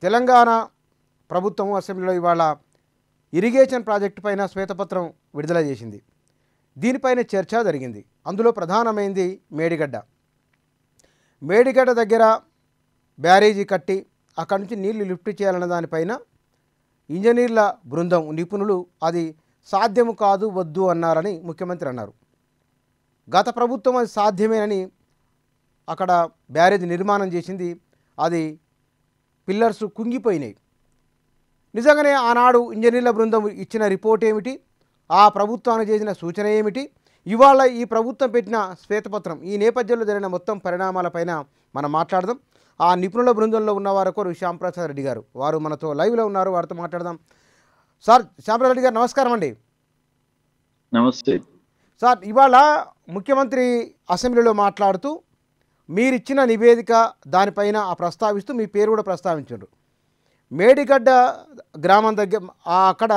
తెలంగాణ ప్రభుత్వం అసెంబ్లీలో ఇవాళ ఇరిగేషన్ ప్రాజెక్టు పైన శ్వేతపత్రం విడుదల చేసింది. దీనిపైన చర్చ జరిగింది. అందులో ప్రధానమైంది మేడిగడ్డ దగ్గర బ్యారేజీ కట్టి అక్కడి నుంచి నీళ్లు లిఫ్ట్ చేయాలన్న దానిపైన ఇంజనీర్ల బృందం నిపుణులు అది సాధ్యము కాదు వద్దు అన్నారని ముఖ్యమంత్రి అన్నారు. గత ప్రభుత్వం అది సాధ్యమేనని అక్కడ బ్యారేజ్ నిర్మాణం చేసింది. అది పిల్లర్స్ కుంగిపోయినాయి. నిజంగానే ఆనాడు ఇంజనీర్ల బృందం ఇచ్చిన రిపోర్ట్ ఏమిటి, ఆ ప్రభుత్వానికి చేసిన సూచన ఏమిటి, ఇవాళ ఈ ప్రభుత్వం పెట్టిన శ్వేతపత్రం, ఈ నేపథ్యంలో జరిగిన మొత్తం పరిణామాలపైన మనం మాట్లాడదాం. ఆ నిపుణుల బృందంలో ఉన్నవారు ఒకరు శ్యాంప్రసాద్ రెడ్డి గారు, వారు మనతో లైవ్లో ఉన్నారు, వారితో మాట్లాడదాం. సార్ శ్యాంప్రసాద్ రెడ్డి గారు నమస్కారం అండి. నమస్తే సార్, ఇవాళ ముఖ్యమంత్రి అసెంబ్లీలో మాట్లాడుతూ మీరిచ్చిన నివేదిక దానిపైన ప్రస్తావిస్తూ మీ పేరు కూడా ప్రస్తావించారు. మేడిగడ్డ గ్రామం దగ్గర అక్కడ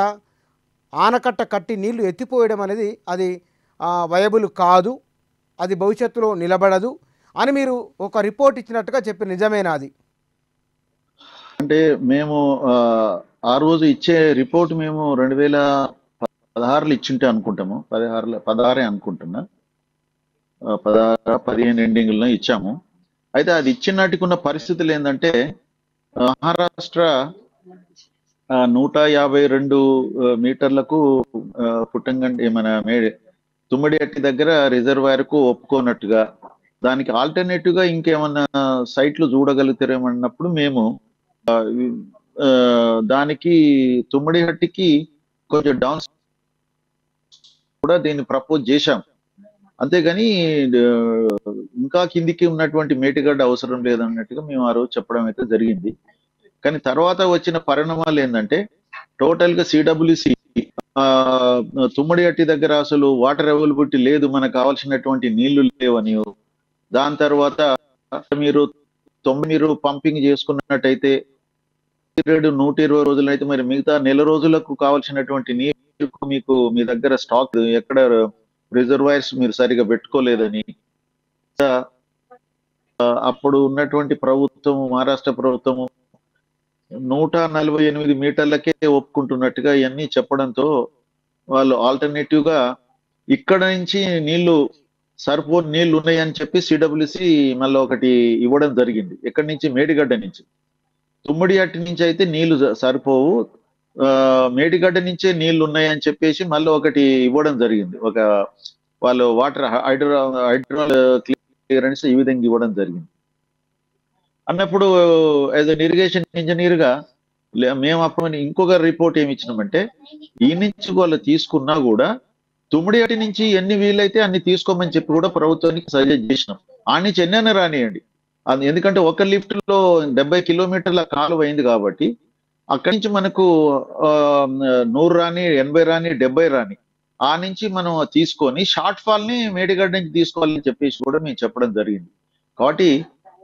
ఆనకట్ట కట్టి నీళ్లు ఎత్తిపోయడం అనేది అది వయబుల్ కాదు, అది భవిష్యత్తులో నిలబడదు అని మీరు ఒక రిపోర్ట్ ఇచ్చినట్టుగా చెప్పి నిజమేనా? అది అంటే మేము ఆ రోజు ఇచ్చే రిపోర్ట్ మేము 2016లో ఇచ్చింటే అనుకుంటాము, 16 అనుకుంటున్నా, 15 ఎండింగ్లో ఇచ్చాము. అయితే అది ఇచ్చినట్టుకు ఉన్న పరిస్థితులు ఏంటంటే మహారాష్ట్ర 152 మీటర్లకు పుట్టంగండి మన తుమ్మిడిహట్టి దగ్గర రిజర్వాయర్కు ఒప్పుకోనట్టుగా, దానికి ఆల్టర్నేటివ్గా ఇంకేమన్నా సైట్లు చూడగలుగుతారేమన్నప్పుడు మేము దానికి తుమ్మిడిహట్టికి కొంచెం డౌన్ కూడా దీన్ని ప్రపోజ్ చేశాం. అంతేగాని ఇంకా కిందికి ఉన్నటువంటి మేడిగడ్డ అవసరం లేదన్నట్టుగా మేము ఆ రోజు చెప్పడం అయితే జరిగింది. కానీ తర్వాత వచ్చిన పరిణామాలు ఏంటంటే టోటల్గా సిడబ్ల్యూసి తుమ్మిడిహట్టి దగ్గర అసలు వాటర్ అవైలబిలిటీ లేదు, మనకు కావాల్సినటువంటి నీళ్లు లేవని, దాని తర్వాత మీరు పంపింగ్ చేసుకున్నట్టయితే 120 రోజులు అయితే మరి మిగతా నెల రోజులకు కావాల్సినటువంటి నీరు మీకు మీ దగ్గర స్టాక్ ఎక్కడ రిజర్వాయర్స్ మీరు సరిగా పెట్టుకోలేదని, అప్పుడు ఉన్నటువంటి ప్రభుత్వం మహారాష్ట్ర ప్రభుత్వము 148 మీటర్లకే ఒప్పుకుంటున్నట్టుగా ఇవన్నీ చెప్పడంతో వాళ్ళు ఆల్టర్నేటివ్ గా ఇక్కడ నుంచి సరిపోని నీళ్లు ఉన్నాయని చెప్పి సిడబ్ల్యూసి మళ్ళీ ఒకటి ఇవ్వడం జరిగింది. ఎక్కడి నుంచి? మేడిగడ్డ నుంచి. తుమ్మిడిహట్టి నుంచి అయితే నీళ్లు సరిపోవు, మేడిగడ్డ నుంచే నీళ్లు ఉన్నాయని చెప్పేసి మళ్ళీ ఒకటి ఇవ్వడం జరిగింది. వాళ్ళు వాటర్ హైడ్రో క్లియరెన్స్ ఈ విధంగా ఇవ్వడం జరిగింది. అన్నప్పుడు యాజ్ అన్ ఇరిగేషన్ ఇంజనీర్ గా మేము అప్పుడు ఇంకొక రిపోర్ట్ ఏమి ఇచ్చినామంటే, ఈ నుంచి వాళ్ళు తీసుకున్నా కూడా తుమ్మిడిహట్టి నుంచి ఎన్ని వీలైతే అన్ని తీసుకోమని చెప్పి కూడా ప్రభుత్వానికి సజెస్ట్ చేసినాం. ఆ నుంచి ఎన్నైనా రానియండి, ఎందుకంటే ఒక లిఫ్ట్ లో 70 కిలోమీటర్ల కాలువ అయింది కాబట్టి అక్కడి నుంచి మనకు 100 రాని, 80 రాని, 70 రాని, ఆ నుంచి మనం తీసుకొని షార్ట్ ఫాల్ ని మేడిగడ్డ నుంచి తీసుకోవాలని చెప్పేసి కూడా మేము చెప్పడం జరిగింది. కాబట్టి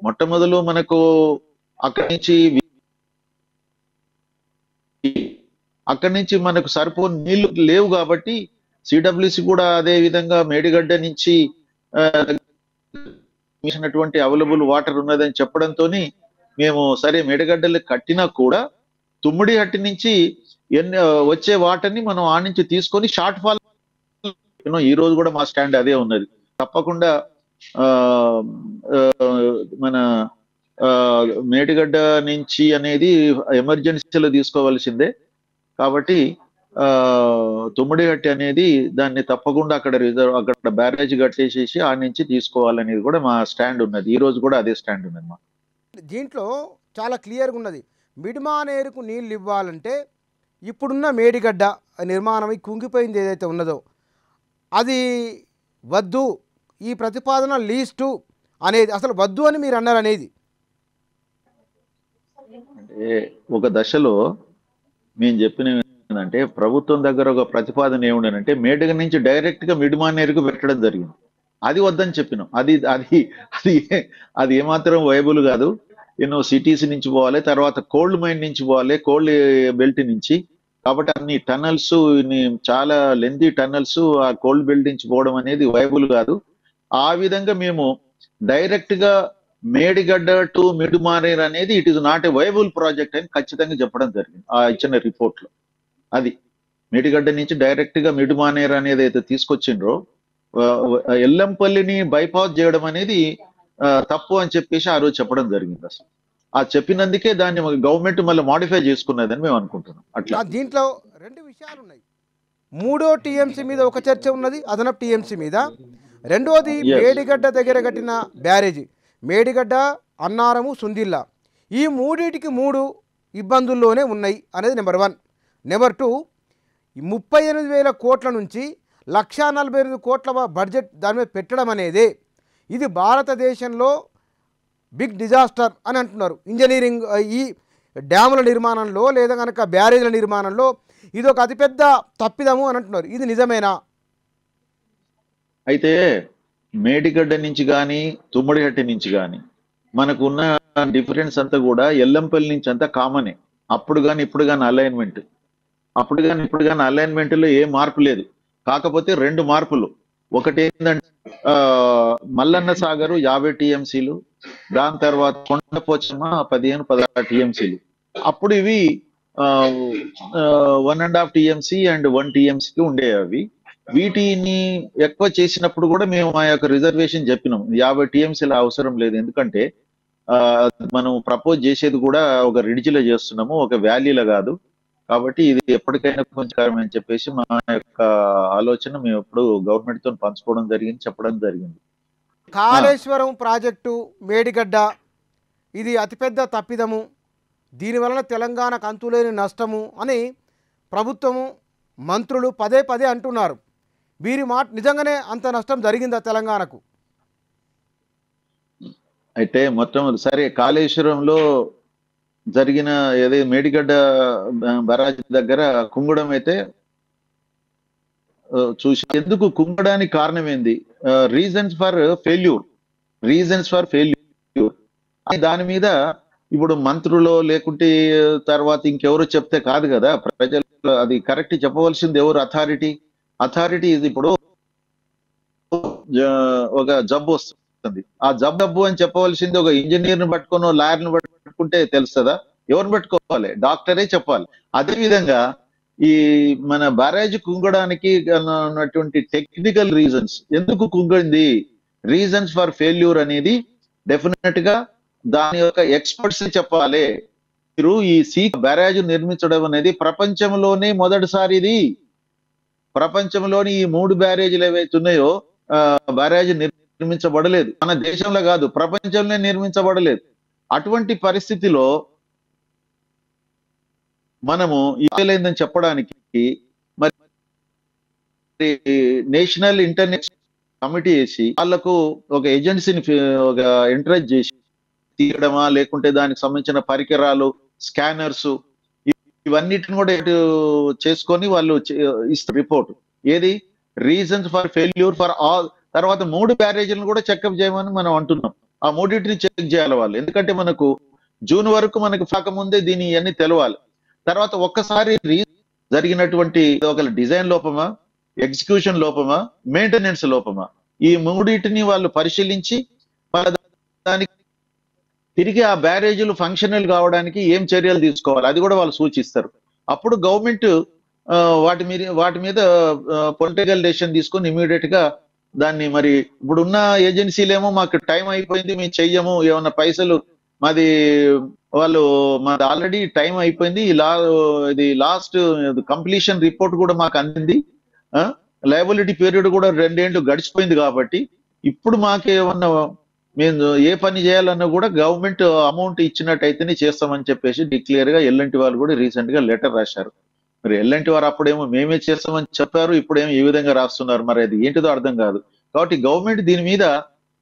మొట్టమొదలు మనకు అక్కడి నుంచి మనకు సరిపోని నీళ్లు లేవు కాబట్టి సిడబ్ల్యూసి కూడా అదే విధంగా మేడిగడ్డ నుంచి అవైలబుల్ వాటర్ ఉన్నదని చెప్పడంతో మేము సరే మేడిగడ్డలు కట్టినా కూడా తుమ్మిడిహట్టి నుంచి వచ్చే వాటర్ ని మనం ఆ నుంచి తీసుకొని షార్ట్ ఫాల్, ఈ రోజు కూడా మా స్టాండ్ అదే ఉన్నది. తప్పకుండా మన మేడిగడ్డ నుంచి అనేది ఎమర్జెన్సీలో తీసుకోవాల్సిందే. కాబట్టి తుమ్మిడిహట్టి అనేది దాన్ని తప్పకుండా అక్కడ బ్యారేజ్ కట్టేసేసి ఆ నుంచి తీసుకోవాలనేది కూడా మా స్టాండ్ ఉన్నది. ఈ రోజు కూడా అదే స్టాండ్ ఉన్నది. మా దీంట్లో చాలా క్లియర్గా ఉన్నది. మిడ్మానేరుకు నీళ్ళు ఇవ్వాలంటే ఇప్పుడున్న మేడిగడ్డ నిర్మాణం కుంగిపోయింది ఏదైతే ఉన్నదో అది వద్దు, ఈ ప్రతిపాదన లీస్టు అనేది అసలు వద్దు అని మీరు అన్నారు అనేది. అంటే ఒక దశలో మేము చెప్పిన ఏంటంటే ప్రభుత్వం దగ్గర ఒక ప్రతిపాదన ఏముండనంటే మేడిగడ్డ నుంచి డైరెక్ట్ గా మిడ్మానేరుకు పెట్టడం జరిగింది. అది వద్దని చెప్పినాం. అది అది అది అది ఏమాత్రం వైబుల్ కాదు. ఎన్నో సిటీస్ నుంచి పోవాలి, తర్వాత కోల్డ్ మైన్ నుంచి పోవాలి, కోల్డ్ బెల్ట్ నుంచి. కాబట్టి అన్ని టన్నల్స్, చాలా లెంతీ టన్నల్స్ ఆ కోల్డ్ బెల్ట్ నుంచి పోవడం అనేది వైబుల్ కాదు. ఆ విధంగా మేము డైరెక్ట్ గా మేడిగడ్డ టు మిడుమానేర్ అనేది it is not a viable project అని ఖచ్చితంగా చెప్పడం జరిగింది ఆ ఇచ్చిన రిపోర్ట్ లో. అది మేడిగడ్డ నుంచి డైరెక్ట్ గా మిడుమానేర్ అనేది అయితే తీసుకొచ్చిండ్రో ఎల్లంపల్లిని బైపాస్ చేయడం అనేది తప్పు అని చెప్పేసి ఆ రోజు చెప్పడం జరిగింది. అసలు ఆ చెప్పినందుకే దాన్ని గవర్నమెంట్ మళ్ళీ మాడిఫై చేసుకున్నదని మేము అనుకుంటున్నాం. అట్లా దీంట్లో రెండు విషయాలు ఉన్నాయి. మూడో టీఎంసీ మీద ఒక చర్చ ఉన్నది, అదనపు టీఎంసీ మీద. రెండోది మేడిగడ్డ దగ్గర కట్టిన బ్యారేజీ, మేడిగడ్డ, అన్నారము, సుందిల్లా, ఈ మూడింటికి 3 ఇబ్బందుల్లోనే ఉన్నాయి అనేది నెంబర్ 1. నెంబర్ 2, 38,000 కోట్ల నుంచి 1,48,000 కోట్ల బడ్జెట్ దాని మీద పెట్టడం అనేది ఇది భారతదేశంలో బిగ్ డిజాస్టర్ అని అంటున్నారు. ఇంజనీరింగ్ ఈ డ్యాముల నిర్మాణంలో లేదా కనుక బ్యారేజ్ల నిర్మాణంలో ఇది ఒక అతిపెద్ద తప్పిదము అని అంటున్నారు. ఇది నిజమేనా? అయితే మేడిగడ్డ నుంచి కానీ తుమ్మడిగట్టి నుంచి కానీ మనకున్న డిఫరెన్స్ అంతా కూడా ఎల్లంపల్లి నుంచి అంతా కామనే. అప్పుడు కానీ ఇప్పుడు కానీ అలైన్మెంట్, అప్పుడు కానీ ఇప్పుడు కానీ అలైన్మెంట్ లో ఏ మార్పు లేదు. కాకపోతే 2 మార్పులు. ఒకటి ఏంటంటే మల్లన్న సాగరు 50 టీఎంసీలు, దాని తర్వాత కొండపోచమ్మ 15-16 టీఎంసీలు. అప్పుడు ఇవి 1.5 టీఎంసీ అండ్ 1 టీఎంసీకి ఉండేవి. అవి వీటిని ఎక్కువ చేసినప్పుడు కూడా మేము ఆ యొక్క రిజర్వేషన్ చెప్పినాం, 50 టీఎంసీల అవసరం లేదు. ఎందుకంటే మనం ప్రపోజ్ చేసేది కూడా ఒక రిడ్జిలో చేస్తున్నాము, ఒక వ్యాలీలో కాదు. కాబట్టి ఇది ఎప్పటికైనా కొంచెం అని చెప్పేసి మా యొక్క ఆలోచన మేము ఎప్పుడు గవర్నమెంట్ తో పంచుకోవడం జరిగింది, చెప్పడం జరిగింది. కాళేశ్వరం ప్రాజెక్టు మేడిగడ్డ ఇది అతిపెద్ద తప్పిదము, దీనివలన తెలంగాణకు అంతులేని నష్టము అని ప్రభుత్వము మంత్రులు పదే పదే అంటున్నారు. వీరి మాట నిజంగానే అంత నష్టం జరిగిందా తెలంగాణకు? అయితే మొత్తం సరే, కాళేశ్వరంలో జరిగిన ఏదో మేడిగడ్డ బరాజ్ దగ్గర కుంగడం అయితే చూసి, ఎందుకు కుంగడానికి కారణం ఏంది, రీజన్స్ ఫర్ ఫెయిల్యూర్ దాని మీద ఇప్పుడు మంత్రులు లేకుంటే తర్వాత ఇంకెవరు చెప్తే కాదు కదా ప్రజలు. అది కరెక్ట్ చెప్పవలసింది ఎవరు? అథారిటీ ఇది. ఇప్పుడు ఒక జబ్బు వస్తుంది, ఆ జబ్బు అని చెప్పవలసింది ఒక ఇంజనీర్ని పట్టుకొని లాయర్ని పట్టుకుంటే తెలుస్తుందా? ఎవరిని పట్టుకోవాలి? డాక్టరే చెప్పాలి. అదే విధంగా ఈ మన బ్యారేజ్ కుంగడానికి ఉన్నటువంటి టెక్నికల్ రీజన్స్, ఎందుకు కుంగింది, రీజన్స్ ఫర్ ఫెయిల్యూర్ అనేది డెఫినెట్ గా దాని యొక్క ఎక్స్పర్ట్స్ చెప్పాలి. మీరు ఈ బ్యారేజ్ నిర్మించడం అనేది ప్రపంచంలోనే మొదటిసారి. ఇది ప్రపంచంలోని ఈ 3 బ్యారేజీలు ఏవైతే ఉన్నాయో బ్యారేజ్ నిర్మించబడలేదు, మన దేశంలో కాదు ప్రపంచంలో నిర్మించబడలేదు. అటువంటి పరిస్థితిలో మనము ఇదేలేదని చెప్పడానికి మరి నేషనల్ ఇంటర్నేషనల్ కమిటీ వేసి వాళ్లకు ఒక ఏజెన్సీని ఒక ఎంకరేజ్ చేసి తీయడమా, లేకుంటే దానికి సంబంధించిన పరికరాలు, స్కానర్స్, ఇవన్నిటిని కూడా చేసుకొని వాళ్ళు ఇస్తారు రిపోర్ట్. ఏది? Reasons for failure for all. తర్వాత 3 బ్యారేజీలను కూడా చెకప్ చేయమని మనం అంటున్నాం. ఆ 3టిని చెక్ చేయాలి వాళ్ళు. ఎందుకంటే మనకు జూన్ వరకు మనకు కాకముందే దీని ఇవన్నీ తెలవాలి. తర్వాత ఒక్కసారి జరిగినటువంటి ఒక డిజైన్ లోపమా, ఎగ్జిక్యూషన్ లోపమా, మెయింటెనెన్స్ లోపమా, ఈ 3టిని వాళ్ళు పరిశీలించి దానికి తిరిగి ఆ బ్యారేజీలు ఫంక్షనల్ కావడానికి ఏం చర్యలు తీసుకోవాలి అది కూడా వాళ్ళు సూచిస్తారు. అప్పుడు గవర్నమెంట్ వాటి మీద పొలిటికల్ డెసిషన్ తీసుకొని ఇమీడియట్ గా దాన్ని, మరి ఇప్పుడున్న ఏజెన్సీలేమో మాకు టైం అయిపోయింది మేము చెయ్యము, ఏమన్నా పైసలు మాది ఆల్రెడీ టైం అయిపోయింది, ఇది లాస్ట్ కంప్లీషన్ రిపోర్ట్ కూడా మాకు అందింది, లయబిలిటీ పీరియడ్ కూడా 2 ఏళ్ళు గడిచిపోయింది. కాబట్టి ఇప్పుడు మాకేమన్నా మేము ఏ పని చేయాలన్నా కూడా గవర్నమెంట్ అమౌంట్ ఇచ్చినట్టయితేనే చేస్తామని చెప్పేసి డిక్లేర్ గా ఎల్ఎన్టీ వాళ్ళు కూడా రీసెంట్ గా లెటర్ రాశారు. మరి ఎల్ఎన్టీ వారు అప్పుడేమో మేమే చేస్తామని చెప్పారు, ఇప్పుడేమో ఈ విధంగా రాస్తున్నారు. మరి అది ఏంటిదో అర్థం కాదు. కాబట్టి గవర్నమెంట్ దీని మీద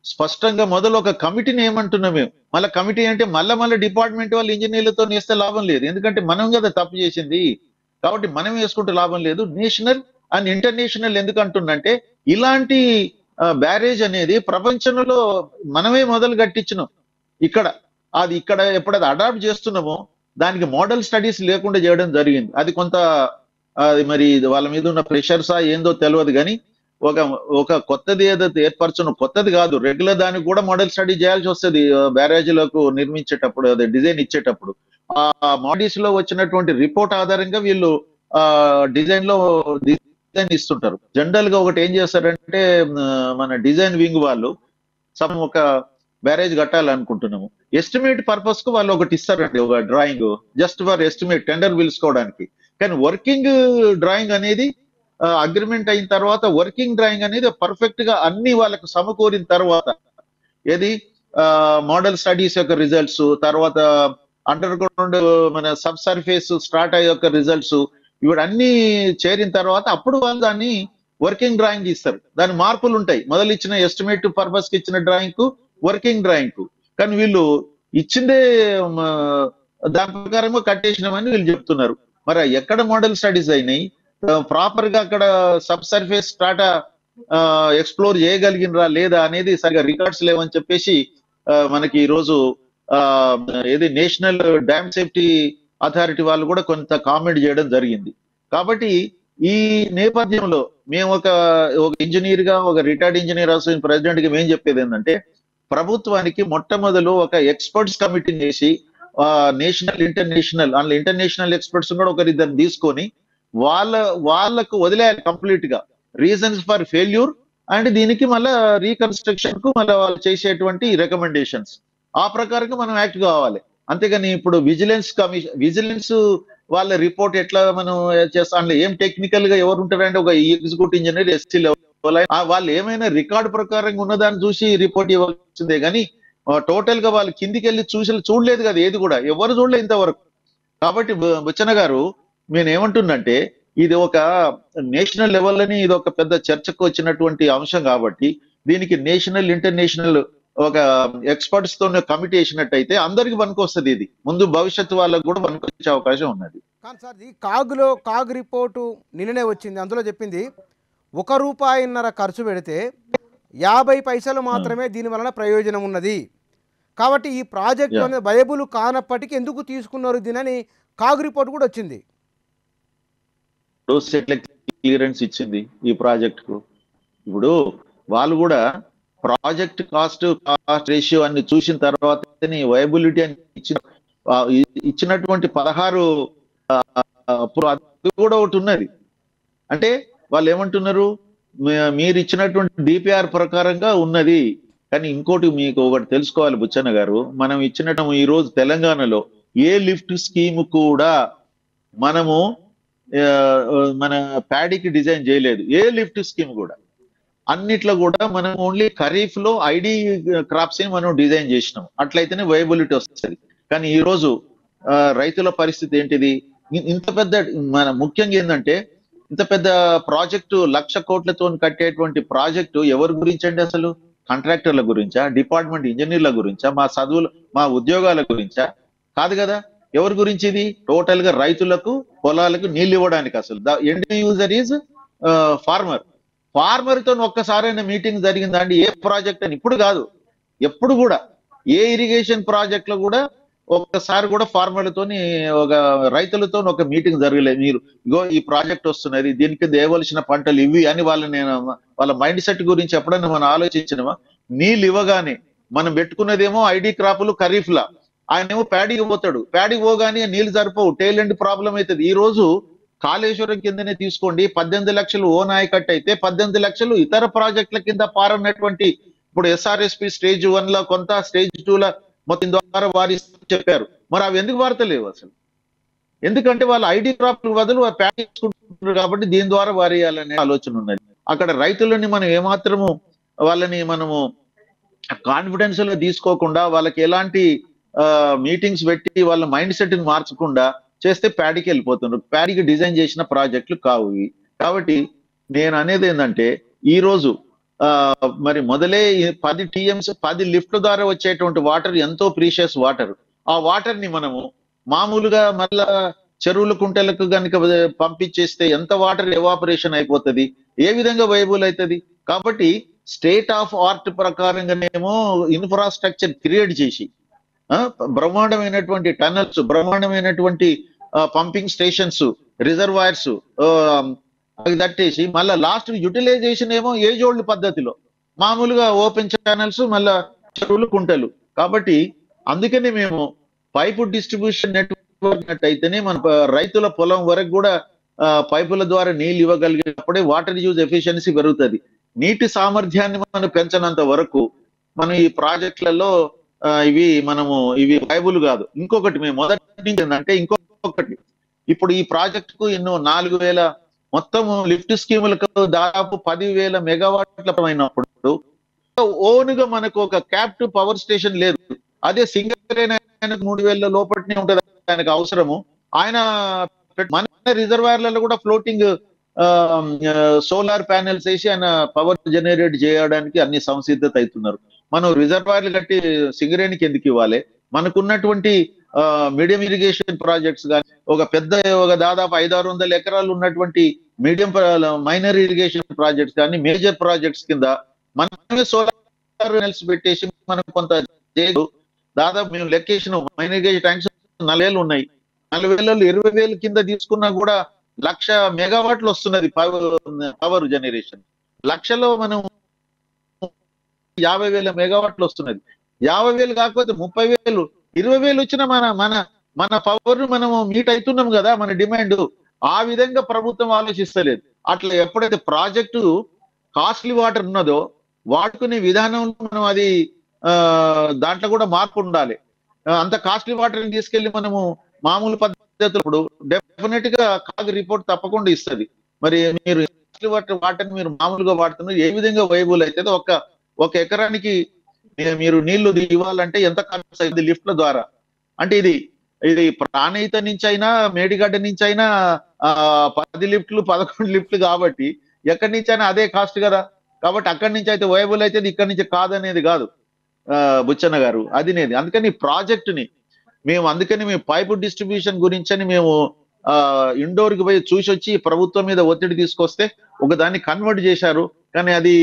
స్పష్టంగా మొదలు ఒక కమిటీని ఏమంటున్నాం మేము. మళ్ళీ కమిటీ అంటే మళ్ళీ డిపార్ట్మెంట్ వాళ్ళు ఇంజనీర్లతో వేస్తే లాభం లేదు, ఎందుకంటే మనం కదా తప్పు చేసింది. కాబట్టి మనం వేసుకుంటే లాభం లేదు. నేషనల్ అండ్ ఇంటర్నేషనల్ ఎందుకు అంటున్నంటే, ఇలాంటి బ్యారేజ్ అనేది ప్రపంచంలో మనమే మొదలు కట్టించినాం. ఇక్కడ ఎప్పుడైతే అడాప్ట్ చేస్తున్నామో దానికి మోడల్ స్టడీస్ లేకుండా చేయడం జరిగింది. అది కొంత మరి వాళ్ళ మీద ఉన్న ప్రెషర్సా ఏందో తెలియదు, కానీ ఒక ఒక కొత్తది ఏదైతే ఏర్పరచును, కొత్తది కాదు, రెగ్యులర్ దానికి కూడా మోడల్ స్టడీ చేయాల్సి వస్తుంది బ్యారేజీలకు నిర్మించేటప్పుడు, అదే డిజైన్ ఇచ్చేటప్పుడు. ఆ మాడిస్ లో వచ్చినటువంటి రిపోర్ట్ ఆధారంగా వీళ్ళు ఆ డిజైన్ లో డిజైన్ ఇస్తుంటారు. జనరల్ గా ఒకటి ఏం చేస్తారంటే మన డిజైన్ వింగ్ వాళ్ళు ఒక బ్యారేజ్ కట్టాలనుకుంటున్నాము, ఎస్టిమేట్ పర్పస్ కు వాళ్ళు ఒకటి ఇస్తారండి, ఒక drawing, just for estimate tender పిలుచుకోవడానికి. కానీ వర్కింగ్ డ్రాయింగ్ అనేది అగ్రిమెంట్ అయిన తర్వాత, వర్కింగ్ డ్రాయింగ్ అనేది పర్ఫెక్ట్ గా అన్ని వాళ్ళకు సమకూరిన తర్వాత, ఏది మోడల్ స్టడీస్ యొక్క రిజల్ట్స్, తర్వాత అండర్ గ్రౌండ్ మన సబ్ సర్ఫేస్ స్ట్రాటా యొక్క రిజల్ట్స్, ఇవన్నీ చేరిన తర్వాత అప్పుడు వాళ్ళు దాన్ని వర్కింగ్ డ్రాయింగ్ ఇస్తారు. దాని మార్పులు ఉంటాయి, మొదలు ఇచ్చిన ఎస్టిమేట్ పర్పస్ కి ఇచ్చిన డ్రాయింగ్ కు వర్కింగ్ డ్రాయింగ్ కు. కానీ వీళ్ళు ఇచ్చిందే దాని ప్రకారంగా కట్టేసినామని వీళ్ళు చెప్తున్నారు. మరి ఎక్కడ మోడల్ స్టడీస్ అయినాయి, ప్రాపర్ గా అక్కడ సబ్ సర్ఫేస్ స్ట్రాటా ఎక్స్ప్లోర్ చేయగలిగినరా లేదా అనేది సరిగా రికార్డ్స్ లేవని చెప్పేసి మనకి ఈ రోజు ఏది నేషనల్ డ్యామ్ సేఫ్టీ అథారిటీ వాళ్ళు కూడా కొంత కామెంట్ చేయడం జరిగింది. కాబట్టి ఈ నేపథ్యంలో మేము ఒక ఇంజనీర్ గా, ఒక రిటైర్డ్ ఇంజనీర్ అసోసియేషన్ ప్రెసిడెంట్ గా మేము చెప్పేది ఏంటంటే, ప్రభుత్వానికి మొట్టమొదలు ఒక ఎక్స్పర్ట్స్ కమిటీని వేసి నేషనల్ ఇంటర్నేషనల్, అందులో ఇంటర్నేషనల్ ఎక్స్పర్ట్స్ కూడా ఒకరిద్దరు తీసుకొని వాళ్ళకు వదిలేయాలి కంప్లీట్ గా రీజన్స్ ఫర్ ఫెయిల్యూర్ అండ్ దీనికి మళ్ళా రీకన్స్ట్రక్షన్ కు మళ్ళీ వాళ్ళు చేసేటువంటి రికమెండేషన్స్, ఆ ప్రకారంగా మనం యాక్ట్ కావాలి. అంతేగాని ఇప్పుడు విజిలెన్స్ వాళ్ళ రిపోర్ట్ ఎట్లా మనం చేస్తాం, అందులో ఏం టెక్నికల్ గా ఎవరు ఉంటారంటే ఒక ఎగ్జిక్యూటివ్ ఇంజనీర్, ఎస్సీ లెవెల్, వాళ్ళు ఏమైనా రికార్డు ప్రకారంగా ఉన్నదాన్ని చూసి రిపోర్ట్ ఇవ్వాల్సిందే కానీ టోటల్ గా వాళ్ళు కిందికి వెళ్ళి చూడలేదు కదా, ఏది కూడా ఎవరు చూడలేదు ఇంతవరకు. కాబట్టి బుచ్చన్న గారు నేను ఏమంటున్నంటే, ఇది ఒక నేషనల్ లెవెల్ అని ఇది ఒక పెద్ద చర్చకు వచ్చినటువంటి అంశం కాబట్టి దీనికి నేషనల్ ఇంటర్నేషనల్ ఒక ఎక్స్పర్ట్స్ తో కమిటీ వేసినట్టయితే అందరికి పనికొస్తుంది. ఇది ముందు భవిష్యత్తు వాళ్ళకు కూడా పనికొచ్చే అవకాశం ఉన్నది. కానీ సార్, ఈ కాగ్ రిపోర్టు నిన్ననే వచ్చింది. అందులో చెప్పింది ₹1.5 ఖర్చు పెడితే 50 పైసలు మాత్రమే దీని వలన ప్రయోజనం ఉన్నది. కాబట్టి ఈ ప్రాజెక్టు అనేది వయబుల్ కానప్పటికీ ఎందుకు తీసుకున్నారు దీనని కాగ్ రిపోర్ట్ కూడా వచ్చింది. క్లియరెన్స్ ఇచ్చింది ఈ ప్రాజెక్ట్ కు. ఇప్పుడు వాళ్ళు కూడా ప్రాజెక్ట్ కాస్ట్ రేషియో అన్ని చూసిన తర్వాత వయబిలిటీ అని ఇచ్చినటువంటి 16 అది కూడా ఒకటి ఉన్నది. అంటే వాళ్ళు ఏమంటున్నారు, మీరు ఇచ్చినటువంటి డిపిఆర్ ప్రకారంగా ఉన్నది. కానీ ఇంకోటి మీకు ఒకటి తెలుసుకోవాలి బుచ్చన్న గారు, మనం ఇచ్చినట్టు ఈ రోజు తెలంగాణలో ఏ లిఫ్ట్ స్కీమ్ కూడా మనము మన ప్యాడీకి డిజైన్ చేయలేదు. ఏ లిఫ్ట్ స్కీమ్ కూడా, అన్నిట్లో కూడా మనం ఓన్లీ ఖరీఫ్ లో ఐడి క్రాప్స్ ని మనం డిజైన్ చేసినాం, అట్లయితేనే వయబిలిటీ వస్తుంది. కానీ ఈ రోజు రైతుల పరిస్థితి ఏంటిది, ఇంత పెద్ద మన ముఖ్యంగా ఏంటంటే ఇంత పెద్ద ప్రాజెక్టు 1,00,000 కోట్లతో కట్టేటువంటి ప్రాజెక్టు ఎవరి గురించి అండి అసలు? కాంట్రాక్టర్ల గురించా, డిపార్ట్మెంట్ ఇంజనీర్ల గురించా, మా చదువులు మా ఉద్యోగాల గురించా? కాదు కదా. ఎవరి గురించి ఇది? టోటల్ గా రైతులకు, పొలాలకు నీళ్లు ఇవ్వడానికి. అసలు the end user is farmer తో ఒక్కసారైనా మీటింగ్ జరిగిందా అండి ఏ ప్రాజెక్ట్ అని? ఇప్పుడు కాదు, ఎప్పుడు కూడా ఏ ఇరిగేషన్ ప్రాజెక్ట్ లో కూడా ఒక్కసారి కూడా ఫార్మర్లతోని ఒక రైతులతో ఒక మీటింగ్ జరగలేదు. మీరు ఇగో ఈ ప్రాజెక్ట్ వస్తున్నది, దీనికి దేవలసిన పంటలు ఇవి అని వాళ్ళ మైండ్ సెట్ గురించి ఎప్పుడైనా మనం ఆలోచించినమా? నీళ్ళు ఇవ్వగానే మనం పెట్టుకున్నదేమో ఐడి క్రాపులు ఖరీఫ్ లా, ఆయనేమో ప్యాడీకి పోతాడు, ప్యాడీకి పోగానే నీళ్లు సరిపోవు, టైల్ ఎండ్ ప్రాబ్లం అవుతుంది. ఈ రోజు కాళేశ్వరం కిందనే తీసుకోండి, 18 లక్షలు ఓ నాయకట్ అయితే 18 లక్షలు ఇతర ప్రాజెక్టుల కింద పారన్నటువంటి, ఇప్పుడు ఎస్ఆర్ఎస్పి స్టేజ్ 1 లో కొంత, స్టేజ్ 2 లో మొత్తం ద్వారా వారి చెప్పారు. మరి అవి ఎందుకు వార్తలేవు అసలు? ఎందుకంటే వాళ్ళ ఐడి క్రాప్ బదులు ప్యాక్ చేసుకుంటున్నారు కాబట్టి దీని ద్వారా వారేయాలనే ఆలోచన ఉన్నది. అక్కడ రైతులని మనం ఏమాత్రము వాళ్ళని మనము కాన్ఫిడెన్స్ లో తీసుకోకుండా, వాళ్ళకి ఎలాంటి మీటింగ్స్ పెట్టి వాళ్ళ మైండ్ సెట్ ని మార్చకుండా చేస్తే ప్యాడీకి వెళ్ళిపోతున్నారు. ప్యాడీకి డిజైన్ చేసిన ప్రాజెక్టులు కావు ఇవి. కాబట్టి నేను అనేది ఏంటంటే, ఈ రోజు మరి మొదలే 10 TMs 10 లిఫ్ట్ ద్వారా వచ్చేటువంటి వాటర్ ఎంతో ప్రీషియస్ వాటర్. ఆ వాటర్ ని మనము మామూలుగా మళ్ళా చెరువుల కుంటలకు కనుక పంపించేస్తే ఎంత వాటర్ ఎవాపరేషన్ అయిపోతుంది, ఏ విధంగా వైబుల్ అవుతుంది? కాబట్టి స్టేట్ ఆఫ్ ఆర్ట్ ప్రకారంగానేమో ఇన్ఫ్రాస్ట్రక్చర్ క్రియేట్ చేసి బ్రహ్మాండమైనటువంటి టనల్స్, బ్రహ్మాండమైనటువంటి పంపింగ్ స్టేషన్స్, రిజర్వాయర్స్, అవి కట్టేసి మళ్ళీ లాస్ట్ యూటిలైజేషన్ ఏమో ఏజ్ ఓల్డ్ పద్ధతిలో మామూలుగా ఓపెన్ ఛానల్స్, మళ్ళా చెరువులు, కుంటలు. కాబట్టి అందుకనే మేము పైపు డిస్ట్రిబ్యూషన్ నెట్వర్క్ అయితేనే మన రైతుల పొలం వరకు కూడా పైపుల ద్వారా నీళ్లు ఇవ్వగలిగినప్పుడే వాటర్ యూజ్ ఎఫిషియన్సీ పెరుగుతుంది. నీటి సామర్థ్యాన్ని మనం పెంచనంత వరకు మనం ఈ ప్రాజెక్టులలో ఇవి వైబుల్ కాదు. ఇంకొకటి మేము మొదటి నుంచి ఏంటంటే, ఇంకొకటి ఇప్పుడు ఈ ప్రాజెక్టుకు ఎన్నో 4,000 మొత్తం లిఫ్ట్ స్కీములకు దాదాపు 10,000 మెగావాట్ల అయినప్పుడు ఓన్ గా మనకు ఒక క్యాప్టివ్ పవర్ స్టేషన్ లేదు. అదే సింగిల్ ఆయనకు 3,000 లోపట్నే ఉంటది ఆయనకు అవసరము. ఆయన మన రిజర్వాయర్లలో కూడా ఫ్లోటింగ్ సోలార్ ప్యానెల్స్ వేసి ఆయన పవర్ జనరేట్ చేయడానికి అన్ని సంసిద్ధత అవుతున్నారు. మనం రిజర్వాయర్లు కట్టి సింగరేణికి ఎందుకు ఇవ్వాలి? మనకున్నటువంటి మీడియం ఇరిగేషన్ ప్రాజెక్ట్స్ కానీ, ఒక దాదాపు 500-600 ఎకరాలు ఉన్నటువంటి మీడియం మైనర్ ఇరిగేషన్ ప్రాజెక్ట్స్ కానీ, మేజర్ ప్రాజెక్ట్స్ కింద మనమే సోలార్ ప్యానెల్స్ పెట్టేసి మనం కొంత చేయదు. దాదాపు మేము లెక్కేసిన మైనర్ ఇరిగేషన్ ట్యాంక్స్ 4,000 ఉన్నాయి. 4,000 20,000 కింద తీసుకున్నా కూడా 1,00,000 మెగావాట్లు వస్తున్నది పవర్ జనరేషన్. లక్షలో మనం 50,000 మెగావాట్లు వస్తున్నది. 50,000 కాకపోతే 30,000, 20,000 వచ్చిన మన పవర్ మనము మీట్ అవుతున్నాం కదా, మన డిమాండ్. ఆ విధంగా ప్రభుత్వం ఆలోచిస్తలేదు. అట్లా ఎప్పుడైతే ప్రాజెక్టు కాస్ట్లీ వాటర్ ఉన్నదో వాడుకునే విధానంలో మనం అది దాంట్లో కూడా మార్పు ఉండాలి. అంత కాస్ట్లీ వాటర్ ని తీసుకెళ్లి మనము మామూలు పద్ధతులు డెఫినెట్ గా కాగ్ రిపోర్ట్ తప్పకుండా ఇస్తుంది. మరి మీరు కాస్ట్లీ వాటర్ మీరు మామూలుగా వాడుతున్నారు, ఏ విధంగా వైబుల్ అవుతుంది? ఒక ఎకరానికి మీరు నీళ్లు ఇవ్వాలంటే ఎంత ఖర్చు అయింది లిఫ్ట్ల ద్వారా? అంటే ఇది ప్రాణహిత నుంచి అయినా, మేడిగడ్డ నుంచి అయినా 10 లిఫ్ట్లు 11 లిఫ్ట్లు కాబట్టి ఎక్కడి నుంచి అయినా అదే కాస్ట్ కదా. కాబట్టి అక్కడి నుంచి అయితే వైబుల్ అయితే, ఇక్కడి నుంచి కాదనేది కాదు బుచ్చన్న గారు. అది నేది. అందుకని ప్రాజెక్టుని అందుకని మేము పైపు డిస్ట్రిబ్యూషన్ గురించి అని మేము ఇండోర్ కి పోయి చూసి వచ్చి ప్రభుత్వం మీద ఒత్తిడి తీసుకొస్తే దాన్ని కన్వర్ట్ చేశారు. కానీ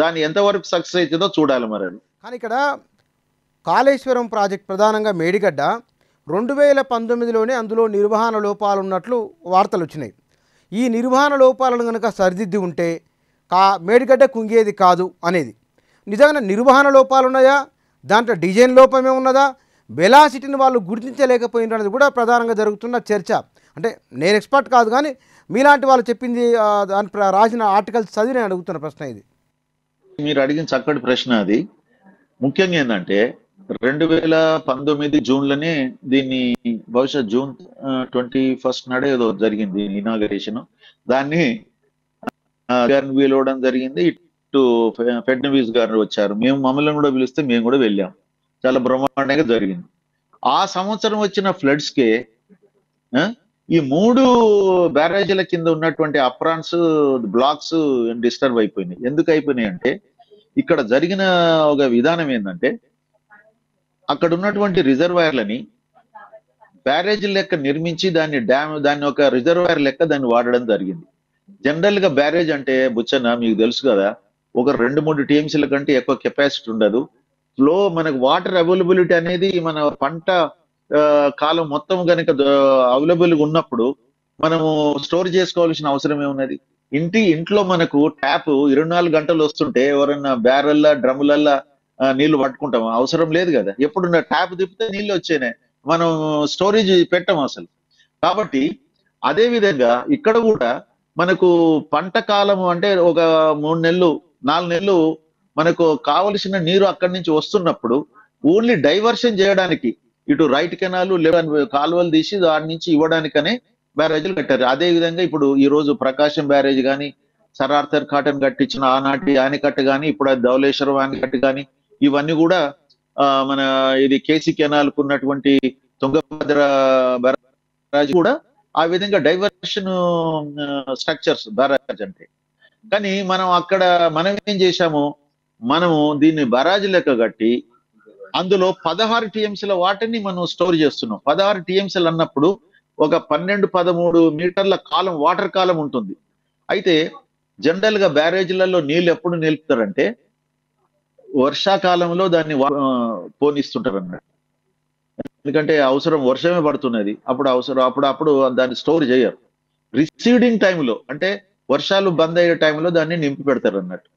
దాని ఎంతవరకు సక్సెస్ అవుతుందో చూడాలి మరి. కానీ ఇక్కడ కాళేశ్వరం ప్రాజెక్ట్ ప్రధానంగా మేడిగడ్డ 2019లోనే అందులో నిర్వహణ లోపాలు ఉన్నట్లు వార్తలు వచ్చినాయి. ఈ నిర్వహణ లోపాలను కనుక సరిదిద్ది ఉంటే మేడిగడ్డ కుంగేది కాదు అనేది. నిజంగా నిర్వహణ లోపాలు ఉన్నాయా? దాంట్లో డిజైన్ లోపమే ఉన్నదా? వెలాసిటీని వాళ్ళు గుర్తించలేకపోయినారు అనేది కూడా ప్రధానంగా జరుగుతున్న చర్చ. అంటే నేను ఎక్స్పర్ట్ కాదు, కానీ మీలాంటి వాళ్ళు చెప్పింది దాని రాసిన ఆర్టికల్స్ చదివి నేను అడుగుతున్న ప్రశ్న ఇది. మీరు అడిగిన చక్కటి ప్రశ్న. అది ముఖ్యంగా ఏంటంటే 2019 జూన్లోనే దీన్ని, బహుశా జూన్ 21 నాడే ఏదో జరిగింది ఇనాగరేషన్. దాన్ని గారిని పిలవడం జరిగింది. ఇటు ఫడ్నవీస్ గారు వచ్చారు. మమ్మల్ని కూడా పిలిస్తే మేము కూడా వెళ్ళాం. చాలా బ్రహ్మాండంగా జరిగింది. ఆ సంవత్సరం వచ్చిన ఫ్లడ్స్ కే ఈ 3 బ్యారేజీల కింద ఉన్నటువంటి అప్రాన్స్ బ్లాక్స్ డిస్టర్బ్ అయిపోయినాయి. ఎందుకు అయిపోయినాయి అంటే, ఇక్కడ జరిగిన ఒక విధానం ఏంటంటే, అక్కడ ఉన్నటువంటి రిజర్వాయర్లని బ్యారేజీ లెక్క నిర్మించి దాన్ని ఒక రిజర్వాయర్ లెక్క దాన్ని వాడడం జరిగింది. జనరల్ గా బ్యారేజ్ అంటే బుచ్చన్న మీకు తెలుసు కదా, ఒక 2-3 టీఎంసీల కంటే ఎక్కువ కెపాసిటీ ఉండదు. మనకు వాటర్ అవైలబిలిటీ అనేది మన పంట కాలం మొత్తం కనుక అవైలబుల్గా ఉన్నప్పుడు మనము స్టోర్ చేసుకోవాల్సిన అవసరం ఏమున్నది? ఇంట్లో మనకు ట్యాప్ 24 గంటలు వస్తుంటే ఎవరన్నా బ్యారెల్లా డ్రమ్ములల్లా నీళ్లు పట్టుకుంటాం? అవసరం లేదు కదా. ఎప్పుడు ట్యాప్ తిప్పితే నీళ్ళు వచ్చేనే, మనం స్టోరేజ్ పెట్టాం అసలు. కాబట్టి అదే విధంగా ఇక్కడ కూడా మనకు పంట కాలం అంటే ఒక 3 నెలలు 4 నెలలు మనకు కావలసిన నీరు అక్కడి నుంచి వస్తున్నప్పుడు ఓన్లీ డైవర్షన్ చేయడానికి ఇటు రైట్ కెనాలు కాలువలు తీసి దాని నుంచి ఇవ్వడానికనే బ్యారేజీలు కట్టారు. అదే విధంగా ఇప్పుడు ఈ రోజు ప్రకాశం బ్యారేజ్ కానీ, సర్ ఆర్థర్ కాటన్ కట్టించిన ఆనాటి ఆనకట్ట కానీ, ఇప్పుడు ధవళేశ్వరం ఆనకట్ట కానీ, ఇవన్నీ కూడా మన ఇది కేసీ కెనాల్కు ఉన్నటువంటి తుంగభద్ర బ్యారేజ్ కూడా ఆ విధంగా డైవర్షన్ స్ట్రక్చర్స్ బ్యారేజ్ అంటే. కానీ మనం ఏం చేశాము, మనము దీన్ని బరాజ్ లెక్క కట్టి అందులో 16 టీఎంసీల వాటర్ని మనం స్టోర్ చేస్తున్నాం. 16 టీఎంసీలు అన్నప్పుడు ఒక 12-13 మీటర్ల కాలం, వాటర్ కాలం ఉంటుంది. అయితే జనరల్ గా బ్యారేజీలలో నీళ్ళు ఎప్పుడు నిలుపుతారంటే వర్షాకాలంలో దాన్ని పోనిస్తుంటారు అన్నట్టు. ఎందుకంటే అవసరం, వర్షమే పడుతున్నది, అప్పుడు దాన్ని స్టోర్ చేయరు. రిసీడింగ్ టైంలో అంటే వర్షాలు బంద్ అయ్యే టైంలో దాన్ని నింపి పెడతారు అన్నట్టు.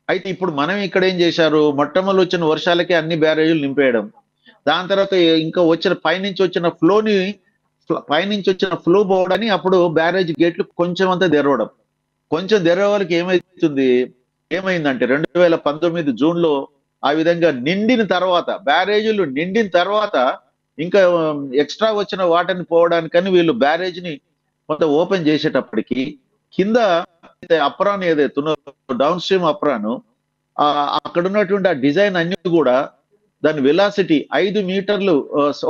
అయితే ఇప్పుడు మనం ఇక్కడ ఏం చేశారు, మొట్టమొదటి వచ్చిన వర్షాలకే అన్ని బ్యారేజీలు నింపేయడం, దాని తర్వాత ఇంకా వచ్చిన పైనుంచి వచ్చిన ఫ్లో పోవడాన్ని అప్పుడు బ్యారేజ్ గేట్లు కొంచెం అంతా తెరవడం. కొంచెం తెరవడానికి ఏమైందంటే 2019 జూన్లో ఆ విధంగా నిండిన తర్వాత, బ్యారేజీలు నిండిన తర్వాత ఇంకా ఎక్స్ట్రా వచ్చిన వాటర్ని పోవడానికని వీళ్ళు బ్యారేజ్ని మొత్తం ఓపెన్ చేసేటప్పటికి కింద అప్రాన్ ఏదైతే డౌన్ స్ట్రీమ్ అప్రాన్, అక్కడ ఉన్నటువంటి ఆ డిజైన్ అన్ని కూడా దాని వెలాసిటీ 5 మీటర్లు,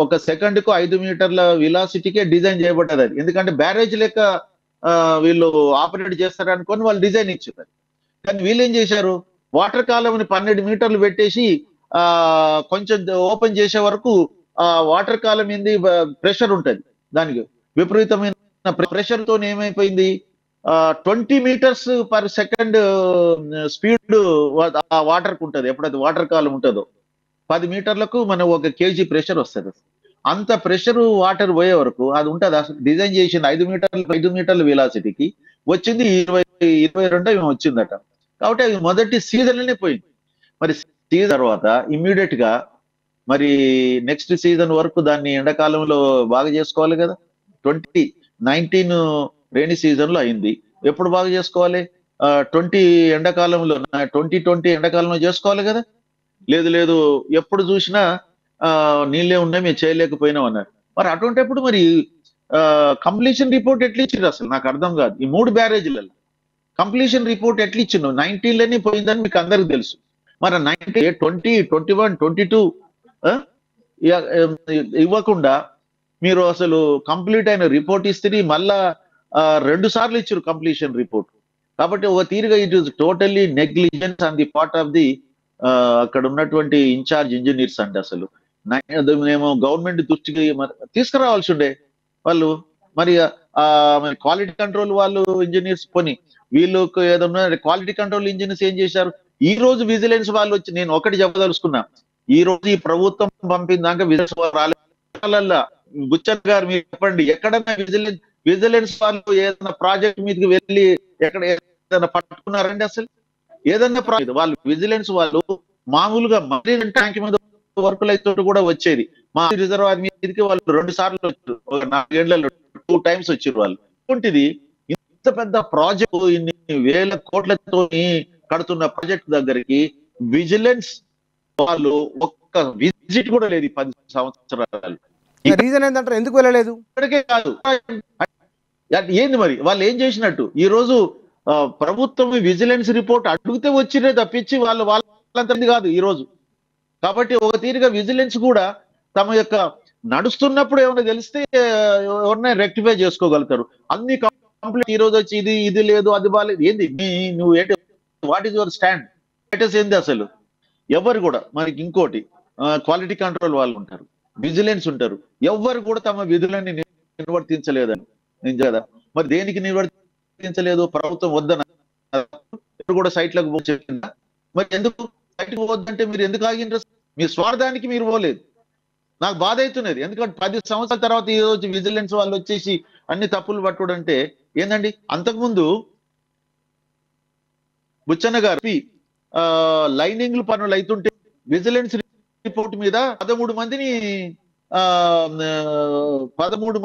ఒక సెకండ్ కు 5 మీటర్ల వెలాసిటీకే డిజైన్ చేయబడ్డది అది. ఎందుకంటే బ్యారేజ్ లెక్క వీళ్ళు ఆపరేట్ చేస్తారనుకొని వాళ్ళు డిజైన్ ఇచ్చారు. కానీ వీళ్ళు ఏం చేశారు, వాటర్ కాలమ్ని 12 మీటర్లు పెట్టేసి కొంచెం ఓపెన్ చేసే వరకు ఆ వాటర్ కాలం ఏంది, ప్రెషర్ ఉంటది, దానికి విపరీతమైన ప్రెషర్ తో ఏమైపోయింది, 20 మీటర్స్ పర్ సెకండ్ స్పీడ్ ఆ వాటర్ కు ఉంటది. ఎప్పుడైతే వాటర్ కాలం ఉంటుందో 10 మీటర్లకు మనం 1 కేజీ ప్రెషర్ వస్తుంది. అంత ప్రెషర్ వాటర్ పోయే వరకు అది ఉంటుంది. అసలు డిజైన్ చేసిన 5 మీటర్ల వెలాసిటీకి వచ్చింది 22 వచ్చిందట. కాబట్టి అది మొదటి సీజన్లోనే పోయింది. మరి సీజన్ తర్వాత ఇమ్మీడియట్ గా మరి నెక్స్ట్ సీజన్ వరకు దాన్ని ఎండాకాలంలో బాగా చేసుకోవాలి కదా. 2019 రైనీ సీజన్ లో అయింది. ఎప్పుడు బాగా చేసుకోవాలి, 2020 ఎండాకాలంలో చేసుకోవాలి కదా. లేదు ఎప్పుడు చూసినా నీళ్ళే ఉన్నాయి, మేము చేయలేకపోయినాం అన్నారు. మరి అటువంటిప్పుడు మరి కంప్లీషన్ రిపోర్ట్ ఎట్లా ఇచ్చిండ్రు అసలు నాకు అర్థం కాదు. ఈ 3 బ్యారేజీలలో కంప్లీషన్ రిపోర్ట్ ఎట్లా ఇచ్చిండు, 19లోనే పోయిందని మీకు అందరికి తెలుసు. మరి 19, 20, 21, 22 ఇవ్వకుండా మీరు అసలు కంప్లీట్ అయిన రిపోర్ట్ ఇస్తే మళ్ళా 2 సార్లు ఇచ్చారు కంప్లీషన్ రిపోర్ట్. కాబట్టి ఒక తీరుగా it is totally negligence on the part of the అక్కడ ఉన్నటువంటి ఇన్ఛార్జ్ ఇంజనీర్స్ అండి. అసలు మేము గవర్నమెంట్ దృష్టికి తీసుకురావాల్సి ఉండే వాళ్ళు. మరి క్వాలిటీ కంట్రోల్ వాళ్ళు ఇంజనీర్స్ పోని వీళ్ళకు ఏదన్నా క్వాలిటీ కంట్రోల్ ఇంజనీర్స్ ఏం చేశారు, ఈ రోజు విజిలెన్స్ వాళ్ళు వచ్చి, నేను ఒకటి చెప్పదలుచుకున్నా, ఈ రోజు ఈ ప్రభుత్వం పంపిన దాకా విజిలెన్స్ రాలేదు. బుచ్చన్ గారు మీరు చెప్పండి, ఎక్కడన్నా విజిలెన్స్ వాళ్ళు ఏదైనా ప్రాజెక్ట్ మీదకి వెళ్ళి ఎక్కడ ఏదైనా పట్టుకున్నారండి? అసలు ఏదన్నా ప్రాజెక్ట్ వాళ్ళు విజిలెన్స్ వాళ్ళు మామూలుగా మరీ ట్యాంక్ మీద వర్కులు అయితే కూడా వచ్చేది. మా రిజర్వాయర్ మీదకి వాళ్ళు 2 సార్లు వచ్చారు, 4 ఏళ్లలో 2 times వచ్చారు వాళ్ళు. అటువంటిది ఇంత పెద్ద ప్రాజెక్టు, ఇన్ని వేల కోట్లతో కడుతున్న ప్రాజెక్ట్ దగ్గరికి విజిలెన్స్ వాళ్ళు ఒక్క విజిట్ కూడా లేదు ఈ 10 సంవత్సరాలు. రీజన్ ఏంటంటారు, ఎందుకు వెళ్ళలేదు? ఇక్కడికే కాదు, ఏంది మరి వాళ్ళు ఏం చేసినట్టు? ఈ రోజు ప్రభుత్వం విజిలెన్స్ రిపోర్ట్ అడిగితే వచ్చిరే తప్పించి వాళ్ళంతది కాదు ఈ రోజు. కాబట్టి ఒక తీరుగా విజిలెన్స్ కూడా తమ యొక్క నడుస్తున్నప్పుడు ఏమైనా తెలిస్తే ఎవరినైనా రెక్టిఫై చేసుకోగలుగుతారు. అన్ని కంప్లీట్ ఈ రోజు వచ్చి ఇది లేదు అది బాలేదు, ఏంది నువ్వు ఏంటి, what is your stand status ఏంది అసలు? ఎవరు కూడా మనకి ఇంకోటి క్వాలిటీ కంట్రోల్ వాళ్ళు ఉంటారు, విజిలెన్స్ ఉంటారు, ఎవరు కూడా తమ విధులని నిర్వర్తించలేదని కదా. మరి దేనికి నిర్వర్తించలేదు? ప్రభుత్వం వద్దన కూడా సైట్లకు పోయిందా? మరి ఎందుకు సైట్కి పోవద్దంటే మీరు ఎందుకు ఆగిండ్రు? మీ స్వార్థానికి మీరు పోలేదు. నాకు బాధ అవుతున్నది, ఎందుకంటే 10 సంవత్సరాల తర్వాత ఈ రోజు విజిలెన్స్ వాళ్ళు వచ్చేసి అన్ని తప్పులు పట్టుడంటే ఏందండి? అంతకుముందు బుచ్చన్న గారు లైనింగ్లు పనులు అవుతుంటే విజిలెన్స్ రిపోర్ట్ మీద 13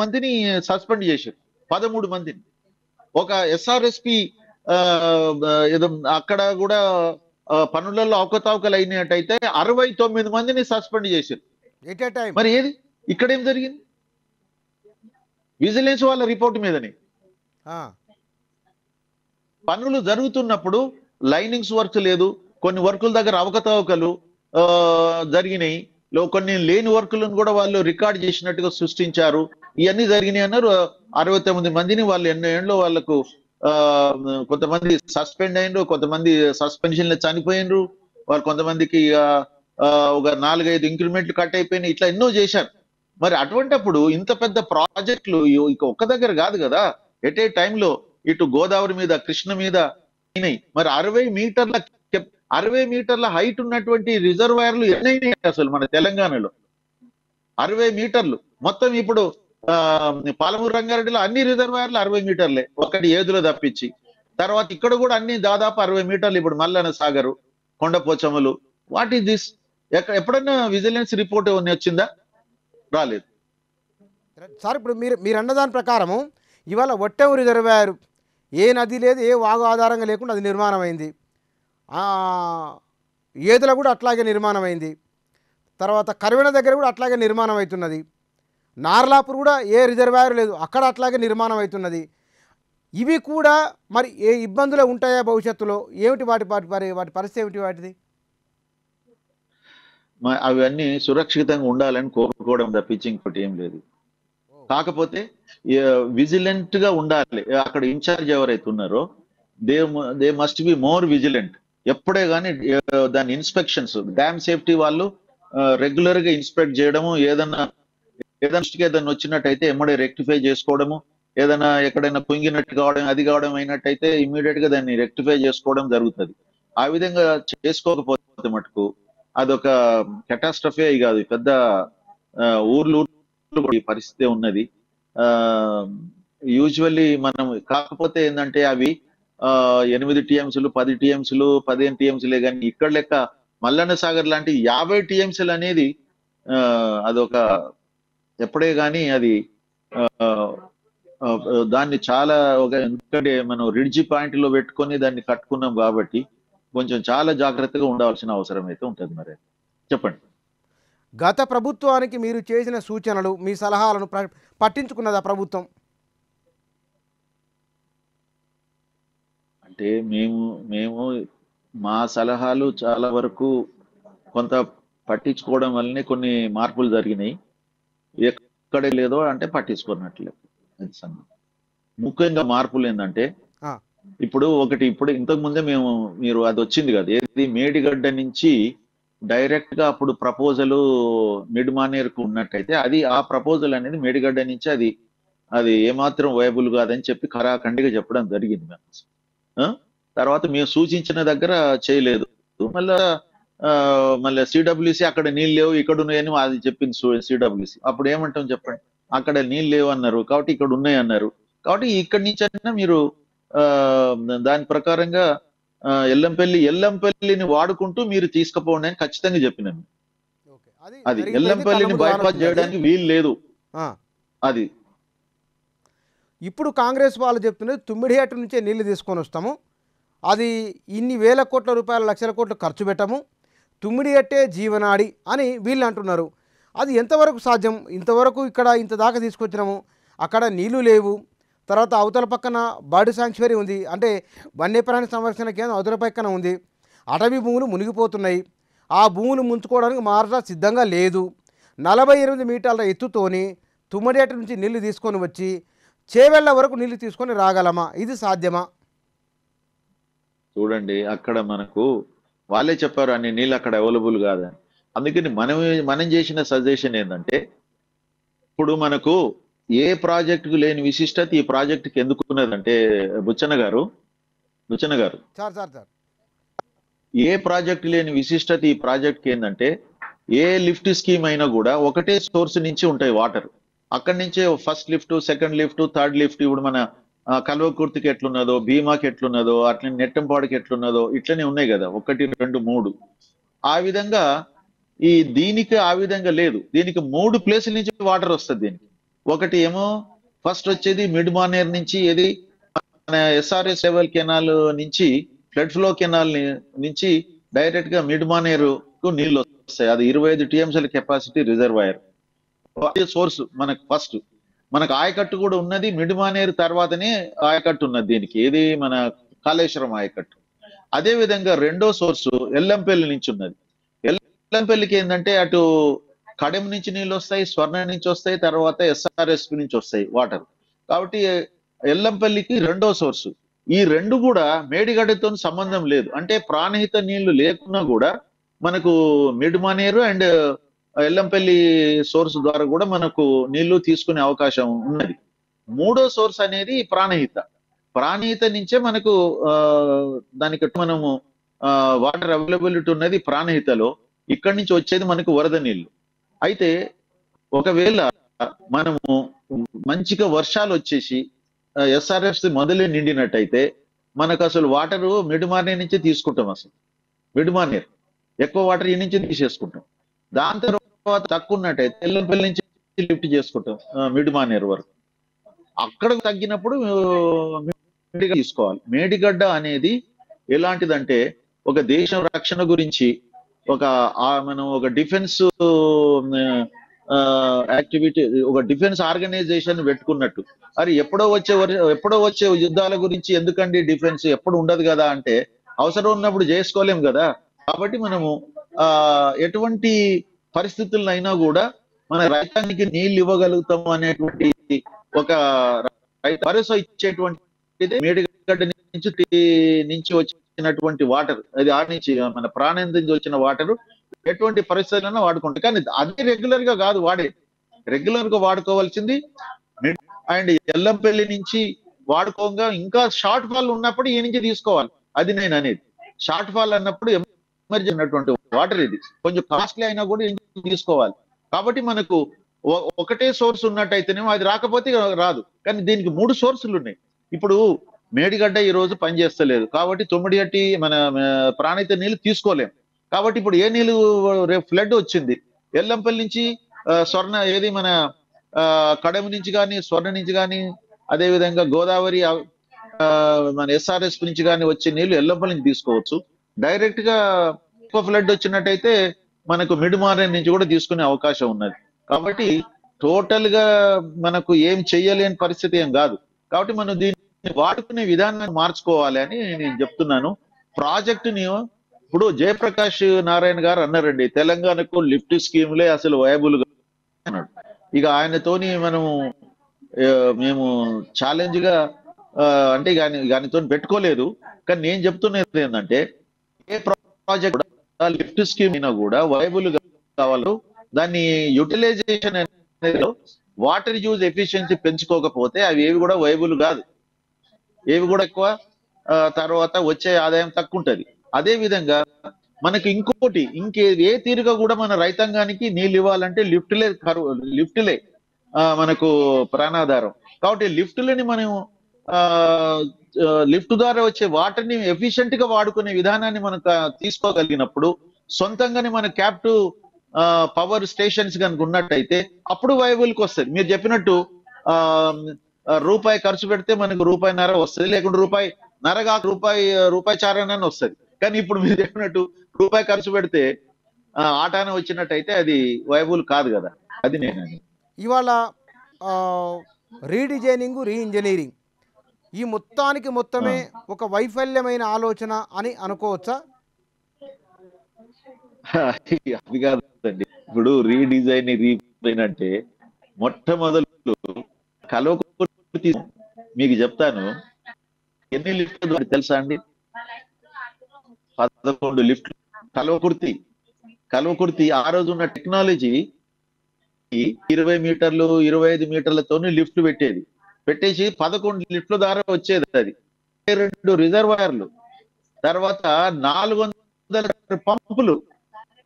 మందిని సస్పెండ్ చేశారు. 13 మందిని. ఒక ఎస్ఆర్ఎస్పి ఏదో అక్కడ కూడా పనులలో అవకతవకలు అయినట్టయితే 69 మందిని సస్పెండ్ చేశారు. మరి ఏది ఇక్కడ ఏం జరిగింది? విజిలెన్స్ వాళ్ళ రిపోర్ట్ మీదనే పనులు జరుగుతున్నప్పుడు లైనింగ్స్ వర్క్ లేదు, కొన్ని వర్కుల దగ్గర అవకతవకలు జరిగినాయి, కొన్ని లేని వర్కులను కూడా వాళ్ళు రికార్డ్ చేసినట్టుగా సృష్టించారు. ఇవన్నీ జరిగినాయి అన్నారు. 69 మందిని వాళ్ళు ఎన్నో ఏళ్ళు వాళ్ళకు కొంతమంది సస్పెండ్ అయినరు, కొంతమంది సస్పెన్షన్ లో చనిపోయినరు, వాళ్ళు కొంతమందికి ఒక 4-5 ఇంక్రిమెంట్లు కట్ అయిపోయినాయి. ఇట్లా ఎన్నో చేశారు. మరి అటువంటిప్పుడు ఇంత పెద్ద ప్రాజెక్టులు ఇక ఒక్క దగ్గర కాదు కదా, ఎట్ ఏ టైంలో ఇటు గోదావరి మీద, కృష్ణ మీద అయినాయి. మరి 60 మీటర్ల హైట్ ఉన్నటువంటి రిజర్వాయర్లు ఎన్నైనాయి అసలు మన తెలంగాణలో? 60 మీటర్లు మొత్తం. ఇప్పుడు పాలమూరు రంగారెడ్డిలో అన్ని రిజర్వాయర్లు 60 మీటర్లే, ఒకటి ఏదులో తప్పించి. తర్వాత ఇక్కడ కూడా అన్ని దాదాపు 60 మీటర్లు ఇప్పుడు మల్లన సాగరు, కొండపోచమ్మలు. What is this? ఎప్పుడన్నా విజిలెన్స్ రిపోర్ట్ ఏమన్నా వచ్చిందా? రాలేదు. సార్ ఇప్పుడు మీరు అన్న దాని ప్రకారము ఇవాళ ఒట్టెం రిజర్వాయర్ ఏ నది లేదు, ఏ వాగు ఆధారంగా లేకుండా అది నిర్మాణం అయింది. ఏదుల కూడా అట్లాగే నిర్మాణం అయింది. తర్వాత కరివెన దగ్గర కూడా అట్లాగే నిర్మాణం అవుతున్నది. నార్లాపూర్ కూడా ఏ రిజర్వాయర్ లేదు, అక్కడ అట్లాగే నిర్మాణం అవుతున్నది. ఇవి కూడా మరి ఏ ఇబ్బందులు ఉంటాయా భవిష్యత్తులో? ఏమిటి వాటి పరిస్థితి ఏమిటి వాటిది? అవన్నీ సురక్షితంగా ఉండాలని కోరుకోవడం తప్పించి ఇంకోటి ఏం లేదు. కాకపోతే విజిలెంట్ గా ఉండాలి. అక్కడ ఇన్ఛార్జ్ ఎవరైతే ఉన్నారో they must be more vigilant. ఎప్పుడే కానీ దాని ఇన్స్పెక్షన్స్, డ్యామ్ సేఫ్టీ వాళ్ళు రెగ్యులర్ గా ఇన్స్పెక్ట్ చేయడము, ఏదైనా వచ్చినట్టయితే ఎమ్మడే రెక్టిఫై చేసుకోవడము, ఏదైనా ఎక్కడైనా కుంగినట్టు కావడం, అది కావడం అయినట్టయితే ఇమ్మీడియట్ గా దాన్ని రెక్టిఫై చేసుకోవడం జరుగుతుంది. ఆ విధంగా చేసుకోకపోతే మటుకు అదొక కెటాస్ట్రఫే కాదు, పెద్ద ఊర్లు పరిస్థితి ఉన్నది. యూజువల్లీ మనం కాకపోతే ఏంటంటే అవి 8 టీఎంసీలు 10 టీఎంసీలు 15 టీఎంసీలే కానీ ఇక్కడ లెక్క మల్లన్న సాగర్ లాంటి 50 టీఎంసీలు అనేది అదొక ఎప్పుడే కానీ అది దాన్ని చాలా ఎందుకంటే మనం రిడ్జి పాయింట్ లో పెట్టుకొని దాన్ని కట్టుకున్నాం కాబట్టి కొంచెం చాలా జాగ్రత్తగా ఉండాల్సిన అవసరం అయితే ఉంటుంది. మరి చెప్పండి. గత ప్రభుత్వానికి మీరు చేసిన సూచనలు, మీ సలహాలను పట్టించుకున్నదా ప్రభుత్వం? అంటే మేము మా సలహాలు చాలా వరకు కొంత పట్టించుకోవడం వల్లనే కొన్ని మార్పులు జరిగినాయి. ఎక్కడ లేదో అంటే పట్టించుకున్నట్లే. ముఖ్యంగా మార్పులు ఏంటంటే ఇప్పుడు ఇంతకు ముందే మీరు అది వచ్చింది కదా, ఏది మేడిగడ్డ నుంచి డైరెక్ట్ గా అప్పుడు ప్రపోజల్ మిడ్ మానేర్కు ఉన్నట్టయితే ఆ ప్రపోజల్ అనేది మేడిగడ్డ నుంచి అది ఏమాత్రం వైబుల్ కాదని చెప్పి ఖరాఖండిగా చెప్పడం జరిగింది మేము. తర్వాత మేము సూచించిన దగ్గర చేయలేదు. మళ్ళీ సిడబ్ల్యూసి అక్కడ నీళ్ళు లేవు, ఇక్కడ ఉన్నాయని అది చెప్పింది సిడబ్ల్యూసి. అప్పుడు ఏమంటాం చెప్పండి? అక్కడ నీళ్ళు లేవు అన్నారు కాబట్టి ఇక్కడ ఉన్నాయి అన్నారు. కాబట్టి ఇక్కడి నుంచి అయినా మీరు దాని ప్రకారంగా ఎల్లంపల్లిని వాడుకుంటూ మీరు తీసుకుపోండి అని ఖచ్చితంగా చెప్పినాను. అది ఎల్లంపల్లిని బైపాస్ చేయడానికి వీలు లేదు. అది ఇప్పుడు కాంగ్రెస్ వాళ్ళు చెప్తున్నది తుమ్మిడిహట్టు నుంచే నీళ్లు తీసుకొని వస్తాము, అది ఇన్ని వేల కోట్ల రూపాయల లక్షల కోట్లు ఖర్చు పెట్టము, తుమ్మిడిహట్టే జీవనాడి అని వీళ్ళు అంటున్నారు. అది ఎంతవరకు సాధ్యం? ఇంతవరకు ఇక్కడ ఇంత దాకా తీసుకొచ్చినాము, అక్కడ నీళ్లు లేవు. తర్వాత అవతల పక్కన బర్డ్ శాంక్చురీ ఉంది, అంటే వన్యప్రాణి సంరక్షణ కేంద్రం అవతల పక్కన ఉంది. అటవీ భూములు మునిగిపోతున్నాయి. ఆ భూములు ముంచుకోవడానికి మహారాష్ట్ర సిద్ధంగా లేదు. 48 మీటర్ల ఎత్తుతోని తుమ్మిడిహట్టు నుంచి నీళ్లు తీసుకొని వచ్చి చేవెళ్ల వరకు నీళ్లు తీసుకొని రాగలమా? ఇది సాధ్యమా? చూడండి, అక్కడ మనకు వాళ్ళే చెప్పారు అన్ని నీళ్ళు అక్కడ అవైలబుల్ కాదని. అందుకని మనం చేసిన సజెషన్ ఏంటంటే, ఇప్పుడు మనకు ఏ ప్రాజెక్టుకు లేని విశిష్టత ఈ ప్రాజెక్టుకి ఎందుకున్నదంటే బుచ్చన్న గారు ఏ ప్రాజెక్టు లేని విశిష్టత ఈ ప్రాజెక్ట్కి ఏంటంటే, ఏ లిఫ్ట్ స్కీమ్ అయినా కూడా ఒకటే సోర్స్ నుంచి ఉంటాయి వాటర్. అక్కడి నుంచే first lift, second lift, third lift. ఇప్పుడు మన కల్వకుర్తికి ఎట్లున్నదో, భీమాకి ఎట్లున్నదో, అట్లనే నెట్టంపాడికి ఎట్లున్నదో ఇట్లనే ఉన్నాయి కదా, 1, 2, 3. ఆ విధంగా దీనికి ఆ విధంగా లేదు. దీనికి 3 ప్లేసుల నుంచి వాటర్ వస్తుంది. దీనికి ఒకటి ఏమో ఫస్ట్ వచ్చేది మిడ్ మానేర్ నుంచి, ఏది మన ఎస్ఆర్ఎస్ లెవెల్ కెనాల్ నుంచి, ఫ్లడ్ ఫ్లో కెనాల్ నుంచి డైరెక్ట్ గా మిడ్ మానేర్ కు నీళ్లు వస్తాయి. అది 25 టీఎంసీల కెపాసిటీ రిజర్వాయర్ సోర్స్. మనకు ఆయకట్టు కూడా ఉన్నది. మిడ్ మానేరు తర్వాతనే ఆయకట్టు ఉన్నది దీనికి, ఏది మన కాళేశ్వరం ఆయకట్టు. అదే విధంగా రెండో సోర్సు ఎల్లంపల్లి నుంచి ఉన్నది. ఎల్లంపల్లికి ఏంటంటే అటు కడెం నుంచి నీళ్ళు వస్తాయి, స్వర్ణ నుంచి వస్తాయి, తర్వాత ఎస్ఆర్ఎస్పి నుంచి వస్తాయి వాటర్. కాబట్టి ఎల్లంపల్లికి రెండో సోర్సు. ఈ రెండు కూడా మేడిగడ్డతో సంబంధం లేదు. అంటే ప్రాణహిత నీళ్లు లేకున్నా కూడా మనకు mid Maneru and Yellampalli source ద్వారా కూడా మనకు నీళ్లు తీసుకునే అవకాశం ఉన్నది. మూడో సోర్స్ అనేది ప్రాణహిత నుంచే మనకు దానికి మనము వాటర్ అవైలబిలిటీ ఉన్నది ప్రాణహితలో. ఇక్కడి నుంచి వచ్చేది మనకు వరద నీళ్లు. అయితే ఒకవేళ మనము మంచిగా వర్షాలు వచ్చేసి ఎస్ఆర్ఎఫ్ మొదలే నిండినట్టయితే మనకు అసలు వాటర్ మిడ్ మార్నింగ్ నుంచి తీసుకుంటాం, అసలు మిడ్ మార్నింగ్ ఎక్కువ వాటర్ ఈ నుంచి తీసేసుకుంటాం. దాని తర్వాత తక్కువ ఉన్నట్టయితే ఎల్లంపల్లి నుంచి లిఫ్ట్ చేసుకుంటాం మిడ్ మార్నింగ్ వరకు. అక్కడ తగ్గినప్పుడు మేడిగడ్డ తీసుకోవాలి. మేడిగడ్డ అనేది ఎలాంటిదంటే ఒక దేశం రక్షణ గురించి మనం ఒక డిఫెన్స్ యాక్టివిటీ, ఒక డిఫెన్స్ ఆర్గనైజేషన్ పెట్టుకున్నట్టు. అది ఎప్పుడో వచ్చే యుద్ధాల గురించి ఎందుకండి డిఫెన్స్, ఎప్పుడు ఉండదు కదా అంటే అవసరం ఉన్నప్పుడు చేసుకోలేం కదా. కాబట్టి మనము ఎటువంటి పరిస్థితులైనా కూడా మన రైతాంగానికి నీళ్లు ఇవ్వగలుగుతాం అనేటువంటి ఒక భరోసా ఇచ్చేటువంటి మేడిగడ్డ నుంచి వచ్చినటువంటి వాటర్, అది ఆ నుంచి మన ప్రాణం నుంచి వచ్చిన వాటర్ ఎటువంటి పరిస్థితులైనా వాడుకుంటాం. కానీ అది రెగ్యులర్ గా కాదు రెగ్యులర్ గా వాడుకోవాల్సింది అండ్ ఎల్లంపల్లి నుంచి వాడుకోగా, ఇంకా షార్ట్ ఫాల్ ఉన్నప్పుడు ఈ నుంచి తీసుకోవాలి. అది నేను అనేది షార్ట్ ఫాల్ అన్నప్పుడు ఎమర్జెన్సీ ఉన్నటువంటి వాటర్ ఇది కొంచెం కాస్ట్లీ అయినా కూడా తీసుకోవాలి. కాబట్టి మనకు ఒకటే సోర్స్ ఉన్నట్టయితేనేమో అది రాకపోతే రాదు. కానీ దీనికి 3 సోర్సులు ఉన్నాయి. ఇప్పుడు మేడిగడ్డ ఈ రోజు పనిచేస్తలేదు కాబట్టి తొమ్మిడిగట్టి మన ప్రాణిత నీళ్లు తీసుకోలేం. కాబట్టి ఇప్పుడు ఏ నీళ్లు, రేపు ఫ్లడ్ వచ్చింది ఎల్లంపల్లి నుంచి మన కడమ నుంచి కానీ స్వర్ణ నుంచి కానీ, అదే విధంగా గోదావరి మన ఎస్ఆర్ఎస్ నుంచి కానీ వచ్చే నీళ్లు ఎల్లంపల్లి నుంచి తీసుకోవచ్చు. డైరెక్ట్ గా ఎక్కువ ఫ్లడ్ వచ్చినట్టయితే మనకు మిడ్ మార్నింగ్ నుంచి కూడా తీసుకునే అవకాశం ఉన్నది. కాబట్టి టోటల్ గా మనకు ఏం చెయ్యలేని పరిస్థితి ఏం కాదు. కాబట్టి మనం దీన్ని వాడుకునే విధానాన్ని మార్చుకోవాలి అని నేను చెప్తున్నాను. ప్రాజెక్టుని ఇప్పుడు జయప్రకాష్ నారాయణ గారు అన్నారండి, తెలంగాణకు లిఫ్ట్ స్కీమ్లే అసలు వయబుల్ అన్నాడు. ఇక ఆయనతోని మేము ఛాలెంజ్ గా అంటే ఆయనతో పెట్టుకోలేదు. కానీ నేను చెప్తున్నది ఏంటంటే ఏ ప్రాజెక్ట్ లిఫ్ట్ స్కీమ్ అయినా కూడా వయబుల్ కావాలి. దాన్ని యూటిలైజేషన్ అనేది వాటర్ యూజ్ ఎఫిషియన్సీ పెంచుకోకపోతే అవి ఏవి కూడా వైబుల్ కాదు, ఏవి కూడా ఎక్కువ తర్వాత వచ్చే ఆదాయం తక్కువ ఉంటది. అదే విధంగా మనకి ఏ తీరుగా కూడా మన రైతాంగానికి నీళ్ళు ఇవ్వాలంటే లిఫ్ట్లే మనకు ప్రాణాధారం. కాబట్టి లిఫ్ట్లని మనం లిఫ్ట్ ద్వారా వచ్చే వాటర్ ని ఎఫిషియెంట్ గా వాడుకునే విధానాన్ని మనం తీసుకోగలిగినప్పుడు, సొంతంగానే మన క్యాప్టివ్ పవర్ స్టేషన్స్ కనుక ఉన్నట్టయితే అప్పుడు వైబుల్కి వస్తుంది. మీరు చెప్పినట్టు రూపాయి ఖర్చు పెడితే మనకు రూపాయిన్నర వస్తుంది, లేకుంటే రూపాయిన్నర కాక రూపాయి చారనని వస్తుంది. కానీ ఇప్పుడు మీరు చెప్పినట్టు రూపాయి ఖర్చు పెడితే ఆటాన వచ్చినట్టయితే అది వైబుల్ కాదు కదా. అది నేను ఇవాళ రీడిజైనింగ్, రీఇంజనీరింగ్ ఈ మొత్తమే ఒక వైఫల్యమైన ఆలోచన అని అనుకోవచ్చా? అది కాదండి. ఇప్పుడు రీడిజైన్ అంటే మొట్టమొదలు కల్వకుర్తి మీకు చెప్తాను, ఎన్ని లిఫ్ట్లు తెలుసా అండి? 11 లిఫ్ట్లు. కల్వకుర్తి ఆ రోజు ఉన్న టెక్నాలజీ 20 మీటర్లు 25 మీటర్లతోనే లిఫ్ట్ పెట్టేసి 11 లిఫ్ట్ల ద్వారా వచ్చేది. అది 2 రిజర్వాయర్లు, తర్వాత 400 పంపులు,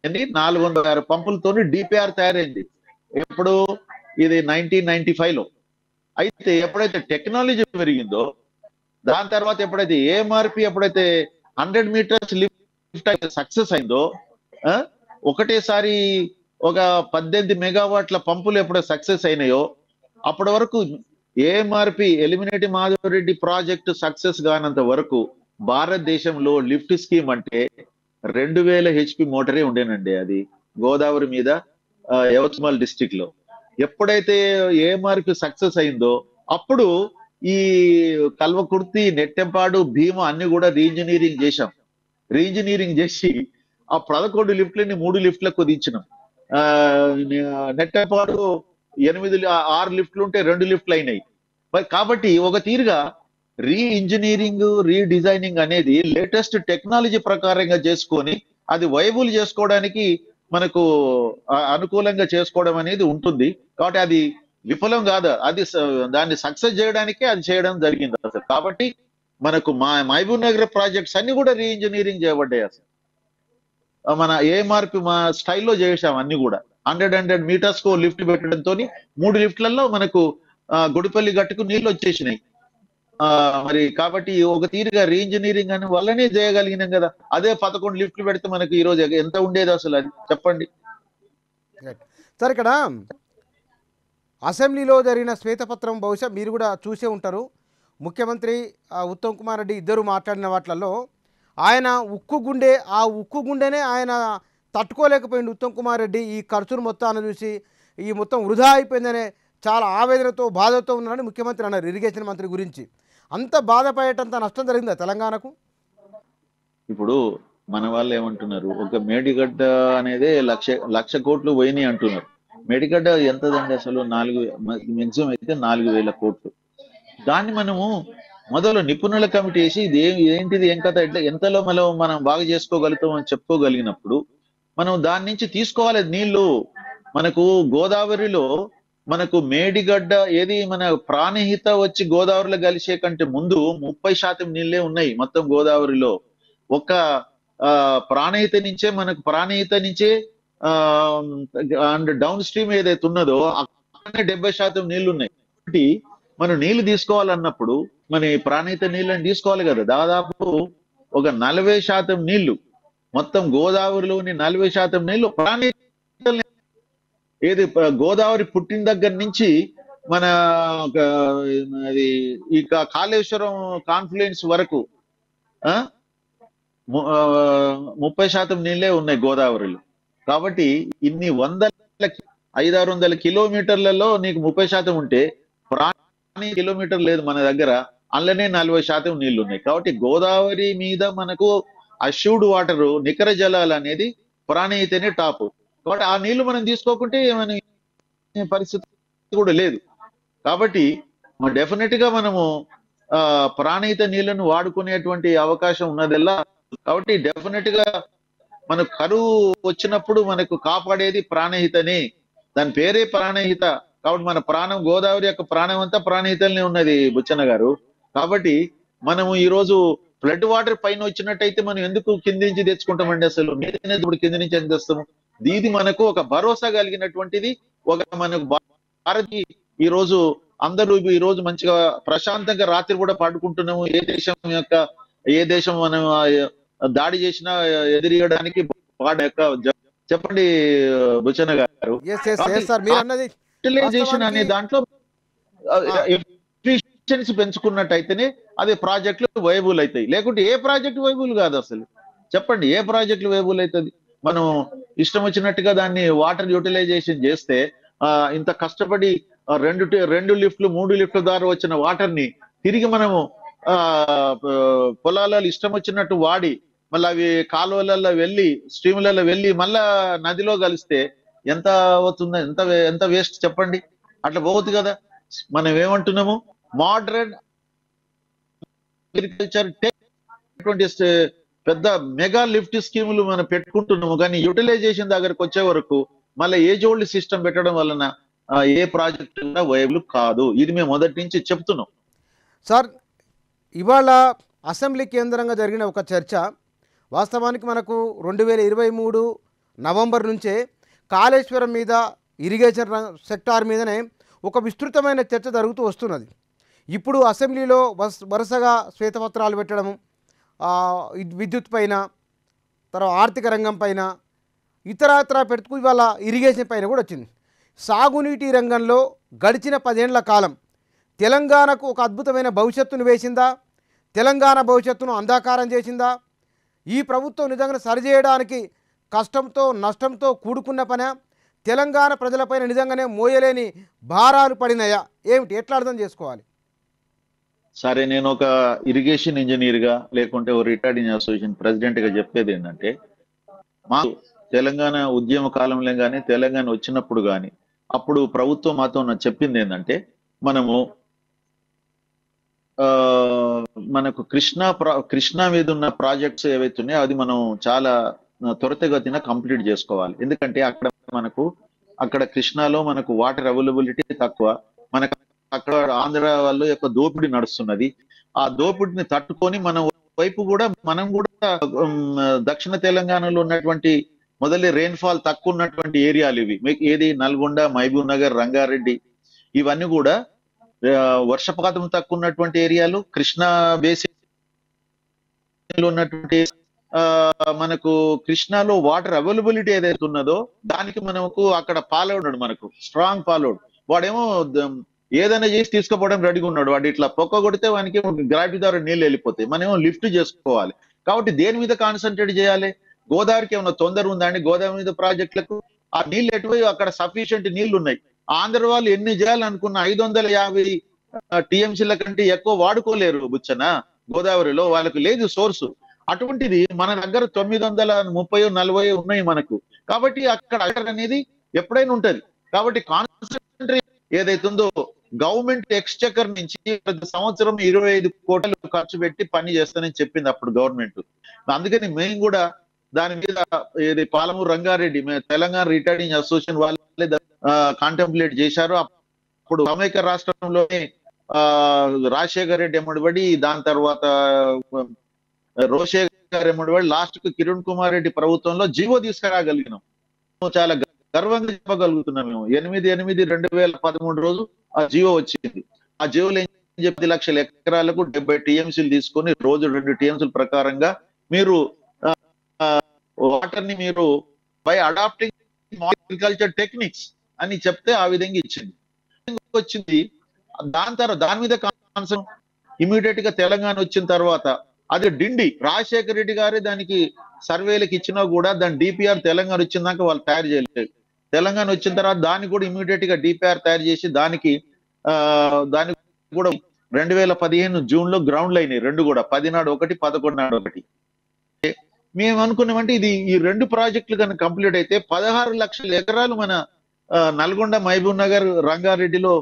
406 పంపులతోని డిపిఆర్ తయారైంది. ఎప్పుడు? ఇది 1995 లో. అయితే ఎప్పుడైతే టెక్నాలజీ పెరిగిందో, దాని తర్వాత ఎప్పుడైతే ఏఎంఆర్పి ఎప్పుడైతే 100 మీటర్స్ లిఫ్ట్ అయితే సక్సెస్ అయిందో, ఒకటేసారి ఒక 18 మెగావాట్ల పంపులు ఎప్పుడైతే సక్సెస్ అయినాయో, అప్పటి వరకు AMRP Elimineti Madhava Reddy project success కానంత వరకు భారతదేశంలో లిఫ్ట్ స్కీమ్ అంటే 2000 HP మోటరే ఉండేనండి. అది గోదావరి మీద యవత్మల్ డిస్టిక్ లో. ఎప్పుడైతే ఏఎంఆర్పి సక్సెస్ అయిందో అప్పుడు ఈ కల్వకుర్తి, నెట్టెంపాడు, భీమా అన్ని కూడా రీఇంజనీరింగ్ చేసి ఆ 11 లిఫ్ట్లని 3 లిఫ్ట్లకు కుదించినాం. నెట్టెంపాడు 6 లిఫ్ట్లు ఉంటే 2 లిఫ్ట్లు అయినాయి. కాబట్టి ఒక తీరుగా రీఇంజనీరింగ్, రీడిజైనింగ్ అనేది లేటెస్ట్ టెక్నాలజీ ప్రకారంగా చేసుకొని అది వైబుల్ చేసుకోవడానికి మనకు అనుకూలంగా చేసుకోవడం అనేది ఉంటుంది. కాబట్టి అది విఫలం కాదు, అది దాన్ని సక్సెస్ చేయడానికే అది చేయడం జరిగింది అసలు. కాబట్టి మనకు మహబూబ్ నగర్ ప్రాజెక్ట్స్ అన్ని కూడా రీఇంజనీరింగ్ చేయబడ్డాయి. అసలు మన ఏఎంఆర్పి మా స్టైల్లో చేసాం అన్ని కూడా. 100 మీటర్స్ కు లిఫ్ట్ పెట్టడంతో 3 లిఫ్ట్లలో మనకు గుడిపల్లి గట్టుకు నీళ్లు వచ్చేసినాయి. మరి కాబట్టి ఒక తీరుగా రీఇంజనీరింగ్ అని వల్లనే చేయగలిగినాం కదా. అదే 11 లిఫ్ట్లు పెడితే మనకి ఈ రోజు ఎంత ఉండేది అసలు, అది చెప్పండి. రైట్. సార్ ఇక్కడ అసెంబ్లీలో జరిగిన శ్వేతపత్రం బహుశా మీరు కూడా చూసే ఉంటారు. ముఖ్యమంత్రి ఉత్తమ్ కుమార్ రెడ్డి ఇద్దరు మాట్లాడిన వాటిలలో ఆయన ఆ ఉక్కు గుండెనే ఆయన తట్టుకోలేకపోయింది. ఉత్తమ్ కుమార్ రెడ్డి ఈ ఖర్చును మొత్తాన్ని చూసి ఈ మొత్తం వృధా అయిపోయిందనే చాలా ఆవేదనతో బాధతో ఉన్నారని ముఖ్యమంత్రి అన్నారు ఇరిగేషన్ మంత్రి గురించి. అంత బాధపడేటంత నష్టం జరిగిందా తెలంగాణకు? ఇప్పుడు మన వాళ్ళు ఏమంటున్నారు, ఒక మేడిగడ్డ అనేది లక్ష కోట్లు పోయినాయి అంటున్నారు. మేడిగడ్డ ఎంతదండి అసలు? మ్యాక్సిమం అయితే 4,000 కోట్లు. దాన్ని మనము మొదలు నిపుణుల కమిటీ వేసి ఇది ఏంటిది ఏం కథ ఎంతలో మనం బాగా చేసుకోగలుగుతాం అని చెప్పుకోగలిగినప్పుడు మనం దాని నుంచి తీసుకోవాలి నీళ్లు. మనకు గోదావరిలో మనకు మేడిగడ్డ ఏది మన ప్రాణహిత వచ్చి గోదావరిలో కలిసే కంటే ముందు 30% నీళ్ళే ఉన్నాయి మొత్తం గోదావరిలో. ఒక ప్రాణహిత నుంచే అండ్ డౌన్ స్ట్రీమ్ ఏదైతే ఉన్నదో అక్కడనే 70% నీళ్లు ఉన్నాయి. కాబట్టి మనం నీళ్లు తీసుకోవాలన్నప్పుడు మన ప్రాణహిత నీళ్ళని తీసుకోవాలి కదా. దాదాపు ఒక 40% నీళ్లు, మొత్తం గోదావరిలోని 40% నీళ్లు ప్రాణహిత. ఏది గోదావరి పుట్టిన దగ్గర నుంచి మన అది ఈ కాళేశ్వరం కాన్ఫ్లుయెన్స్ వరకు 30% నీళ్ళే ఉన్నాయి గోదావరిలో. కాబట్టి ఇన్ని 500-600 కిలోమీటర్లలో నీకు 30% ఉంటే ప్రాణి కిలోమీటర్ లేదు మన దగ్గర, అందులోనే 40% నీళ్లు ఉన్నాయి. కాబట్టి గోదావరి మీద మనకు అష్యూర్డ్ వాటర్, నికర జలాలు అనేది ప్రాణహితనే టాప్. కాబట్టి ఆ నీళ్లు మనం తీసుకోకుంటే మన పరిస్థితి కూడా లేదు. కాబట్టి డెఫినెట్ గా మనము ప్రాణహిత నీళ్లను వాడుకునేటువంటి అవకాశం ఉన్నదల్లా. కాబట్టి డెఫినెట్ గా మనకు కరువు వచ్చినప్పుడు మనకు కాపాడేది ప్రాణహితనే, దాని పేరే ప్రాణహిత. కాబట్టి మన ప్రాణం, గోదావరి యొక్క ప్రాణం అంతా ప్రాణహితలనే ఉన్నది బుచ్చన్న గారు. కాబట్టి మనము ఈ రోజు ఫ్లడ్ వాటర్ పైన వచ్చినట్టయితే మనం ఎందుకు కింది నుంచి తెచ్చుకుంటామండి? అసలు ఇప్పుడు కింది నుంచి ఎంత తెస్తాము? ఇది మనకు ఒక భరోసా కలిగినటువంటిది. మనకు భారతీ ఈ రోజు అందరూ ఈ రోజు మంచిగా ప్రశాంతంగా రాత్రి కూడా పడుకుంటున్నాము. ఏ దేశం మనం దాడి చేసినా ఎదిరియడానికి చెప్పండి బుచ్చన్న గారు. యూటిలైజేషన్ అనే దాంట్లో ఎఫిషియన్సీ పెంచుకున్నట్టయితేనే అదే ప్రాజెక్టులు వైబుల్ అవుతాయి. లేకుంటే ఏ ప్రాజెక్ట్ వైబుల్ కాదు అసలు. చెప్పండి, ఏ ప్రాజెక్టులు వైబుల్ అవుతుంది? మనం ఇష్టం వచ్చినట్టుగా దాన్ని వాటర్ యూటిలైజేషన్ చేస్తే ఇంత కష్టపడి 2 లిఫ్ట్లు 3 లిఫ్ట్ల ద్వారా వచ్చిన వాటర్ ని తిరిగి మనము పొలాలలో ఇష్టం వచ్చినట్టు వాడి మళ్ళీ అవి కాలువలలో వెళ్ళి స్ట్రీములలో వెళ్ళి మళ్ళా నదిలో కలిస్తే ఎంత అవుతుందో, ఎంత వేస్ట్ చెప్పండి. అట్లా పోవద్దు కదా. మనం ఏమంటున్నాము, మోడర్న్ అగ్రికల్చర్ పెద్ద మెగా లిఫ్ట్ స్కీములు మనం పెట్టుకుంటున్నాము. కానీ యూటిలైజేషన్ దగ్గరకు వచ్చే వరకు మళ్ళీ ఏజ్ ఓల్డ్ సిస్టమ్ పెట్టడం వలన ఏ ప్రాజెక్టు కూడా వైబుల్ కాదు. ఇది మేము మొదటి నుంచి చెప్తున్నాం. సార్, ఇవాళ అసెంబ్లీ కేంద్రంగా జరిగిన ఒక చర్చ, వాస్తవానికి మనకు 2023 నవంబర్ నుంచే కాళేశ్వరం మీద, ఇరిగేషన్ సెక్టార్ మీదనే ఒక విస్తృతమైన చర్చ జరుగుతూ వస్తున్నది. ఇప్పుడు అసెంబ్లీలో వరుసగా శ్వేతపత్రాలు పెట్టడము, విద్యుత్ పైన, తర్వాత ఆర్థిక రంగం పైన, ఇతరత్రా పెట్టుకు ఇవాళ ఇరిగేషన్ పైన కూడా వచ్చింది. సాగునీటి రంగంలో గడిచిన 10 ఏళ్ల కాలం తెలంగాణకు ఒక అద్భుతమైన భవిష్యత్తును వేసిందా? తెలంగాణ భవిష్యత్తును అంధకారం చేసిందా? ఈ ప్రభుత్వం నిజంగా సరిచేయడానికి కష్టంతో నష్టంతో కూడుకున్న పని? తెలంగాణ ప్రజలపైన నిజంగానే మోయలేని భారాలు పడినాయా? ఏమిటి, ఎట్లా అర్థం చేసుకోవాలి? సరే, నేను ఒక ఇరిగేషన్ ఇంజనీర్గా లేకుంటే ఒక రిటైర్డ్ అసోసియేషన్ ప్రెసిడెంట్గా చెప్పేది ఏంటంటే, మా తెలంగాణ ఉద్యమ కాలంలో కానీ తెలంగాణ వచ్చినప్పుడు కానీ అప్పుడు ప్రభుత్వం మాతో చెప్పింది ఏంటంటే, మనకు కృష్ణా మీద ఉన్న ప్రాజెక్ట్స్ ఏవైతే ఉన్నాయో అది మనం చాలా త్వరితగతిన కంప్లీట్ చేసుకోవాలి. ఎందుకంటే అక్కడ కృష్ణాలో మనకు వాటర్ అవైలబిలిటీ తక్కువ. మనకు అక్కడ ఆంధ్ర వాళ్ళ యొక్క దోపిడీ నడుస్తున్నది. ఆ దోపిడిని తట్టుకొని మనం కూడా దక్షిణ తెలంగాణలో ఉన్నటువంటి మొదలే రెయిన్ఫాల్ తక్కువ ఉన్నటువంటి ఏరియాలు ఇవి. మీకు ఏది నల్గొండ, మహబూబ్ నగర్, రంగారెడ్డి, ఇవన్నీ కూడా వర్షపాతం తక్కువ ఉన్నటువంటి ఏరియాలు, కృష్ణా బేసిన్ లో ఉన్నటువంటి మనకు కృష్ణాలో వాటర్ అవైలబిలిటీ ఏదైతే ఉన్నదో దానికి మనకు అక్కడ పాలోడు మనకు స్ట్రాంగ్ పాలోడు వాడేమో ఏదైనా చేసి తీసుకుపోవడం రెడీగా ఉన్నాడు. వాడు ఇట్లా పొక్క కొడితే వానికి గ్రావిటీ ద్వారా నీళ్ళు వెళ్ళిపోతాయి, మనమేమో లిఫ్ట్ చేసుకోవాలి. కాబట్టి దేని మీద కాన్సన్ట్రేట్ చేయాలి? గోదావరికి ఏమైనా తొందర ఉందా అండి? గోదావరి మీద ప్రాజెక్టులకు ఆ నీళ్ళు ఎటువై అక్కడ సఫిషియెంట్ నీళ్లు ఉన్నాయి. ఆంధ్ర వాళ్ళు ఎన్ని చేయాలనుకున్న 550 టీఎంసీల కంటే ఎక్కువ వాడుకోలేరు బుచ్చన. గోదావరిలో వాళ్ళకు లేదు సోర్సు. అటువంటిది మన దగ్గర 930-40 ఉన్నాయి మనకు. కాబట్టి అక్కడ అనేది ఎప్పుడైనా ఉంటది. కాబట్టి కాన్సన్ట్రేట్ ఏదైతే ఉందో గవర్నమెంట్ ఎక్స్చెకర్ నుంచి ప్రతి సంవత్సరం 25 కోట్లు ఖర్చు పెట్టి పని చేస్తానని చెప్పింది అప్పుడు గవర్నమెంట్. అందుకని మేము కూడా దాని మీద ఏది పాలమూరు రంగారెడ్డి తెలంగాణ రిటైర్డింగ్ అసోసియేషన్ వాళ్ళే కాంటెంప్లేట్ చేశారు. అప్పుడు సమైక్య రాష్ట్రంలోనే రాజశేఖర్ రెడ్డి ఎమ్మడిబడి, దాని తర్వాత రోషేఖర్ ఎమ్మడిబడి, లాస్ట్ కు కిరణ్ కుమార్ రెడ్డి ప్రభుత్వంలో జీవో తీసుకురాగలిగినాం. చాలా గర్వంగా చెప్పగలుగుతున్నాం. మేము 8/8/2013 రోజు ఆ జీవో వచ్చింది. ఆ జీవోలో ఏం చెప్పి 10 లక్షల ఎకరాలకు 70 టీఎంసీలు తీసుకొని రోజు 2 టీఎంసీల ప్రకారంగా మీరు వాటర్ ని మీరు బై అడాప్టింగ్ అగ్రికల్చర్ టెక్నిక్స్ అని చెప్తే ఆ విధంగా ఇచ్చింది వచ్చింది. దాని మీద కాన్సెప్ట్ ఇమీడియట్ గా తెలంగాణ వచ్చిన తర్వాత అది డిండి రాజశేఖర రెడ్డి గారే దానికి సర్వేలకు ఇచ్చినా కూడా దాని డిపిఆర్ తెలంగాణ వచ్చిందాక వాళ్ళు తయారు చేయలేదు. తెలంగాణ వచ్చిన తర్వాత దాన్ని కూడా ఇమీడియట్ గా డిపిఆర్ తయారు చేసి దానికి కూడా 2015 జూన్ లో గ్రౌండ్లు అయినాయి. 2 కూడా 10 నాడు ఒకటి, 11 నాడు ఒకటి. మేము అనుకున్నామంటే ఈ 2 ప్రాజెక్టులు కనుక కంప్లీట్ అయితే 16 లక్షల ఎకరాలు మన నల్గొండ, మహబూబ్ నగర్, రంగారెడ్డిలో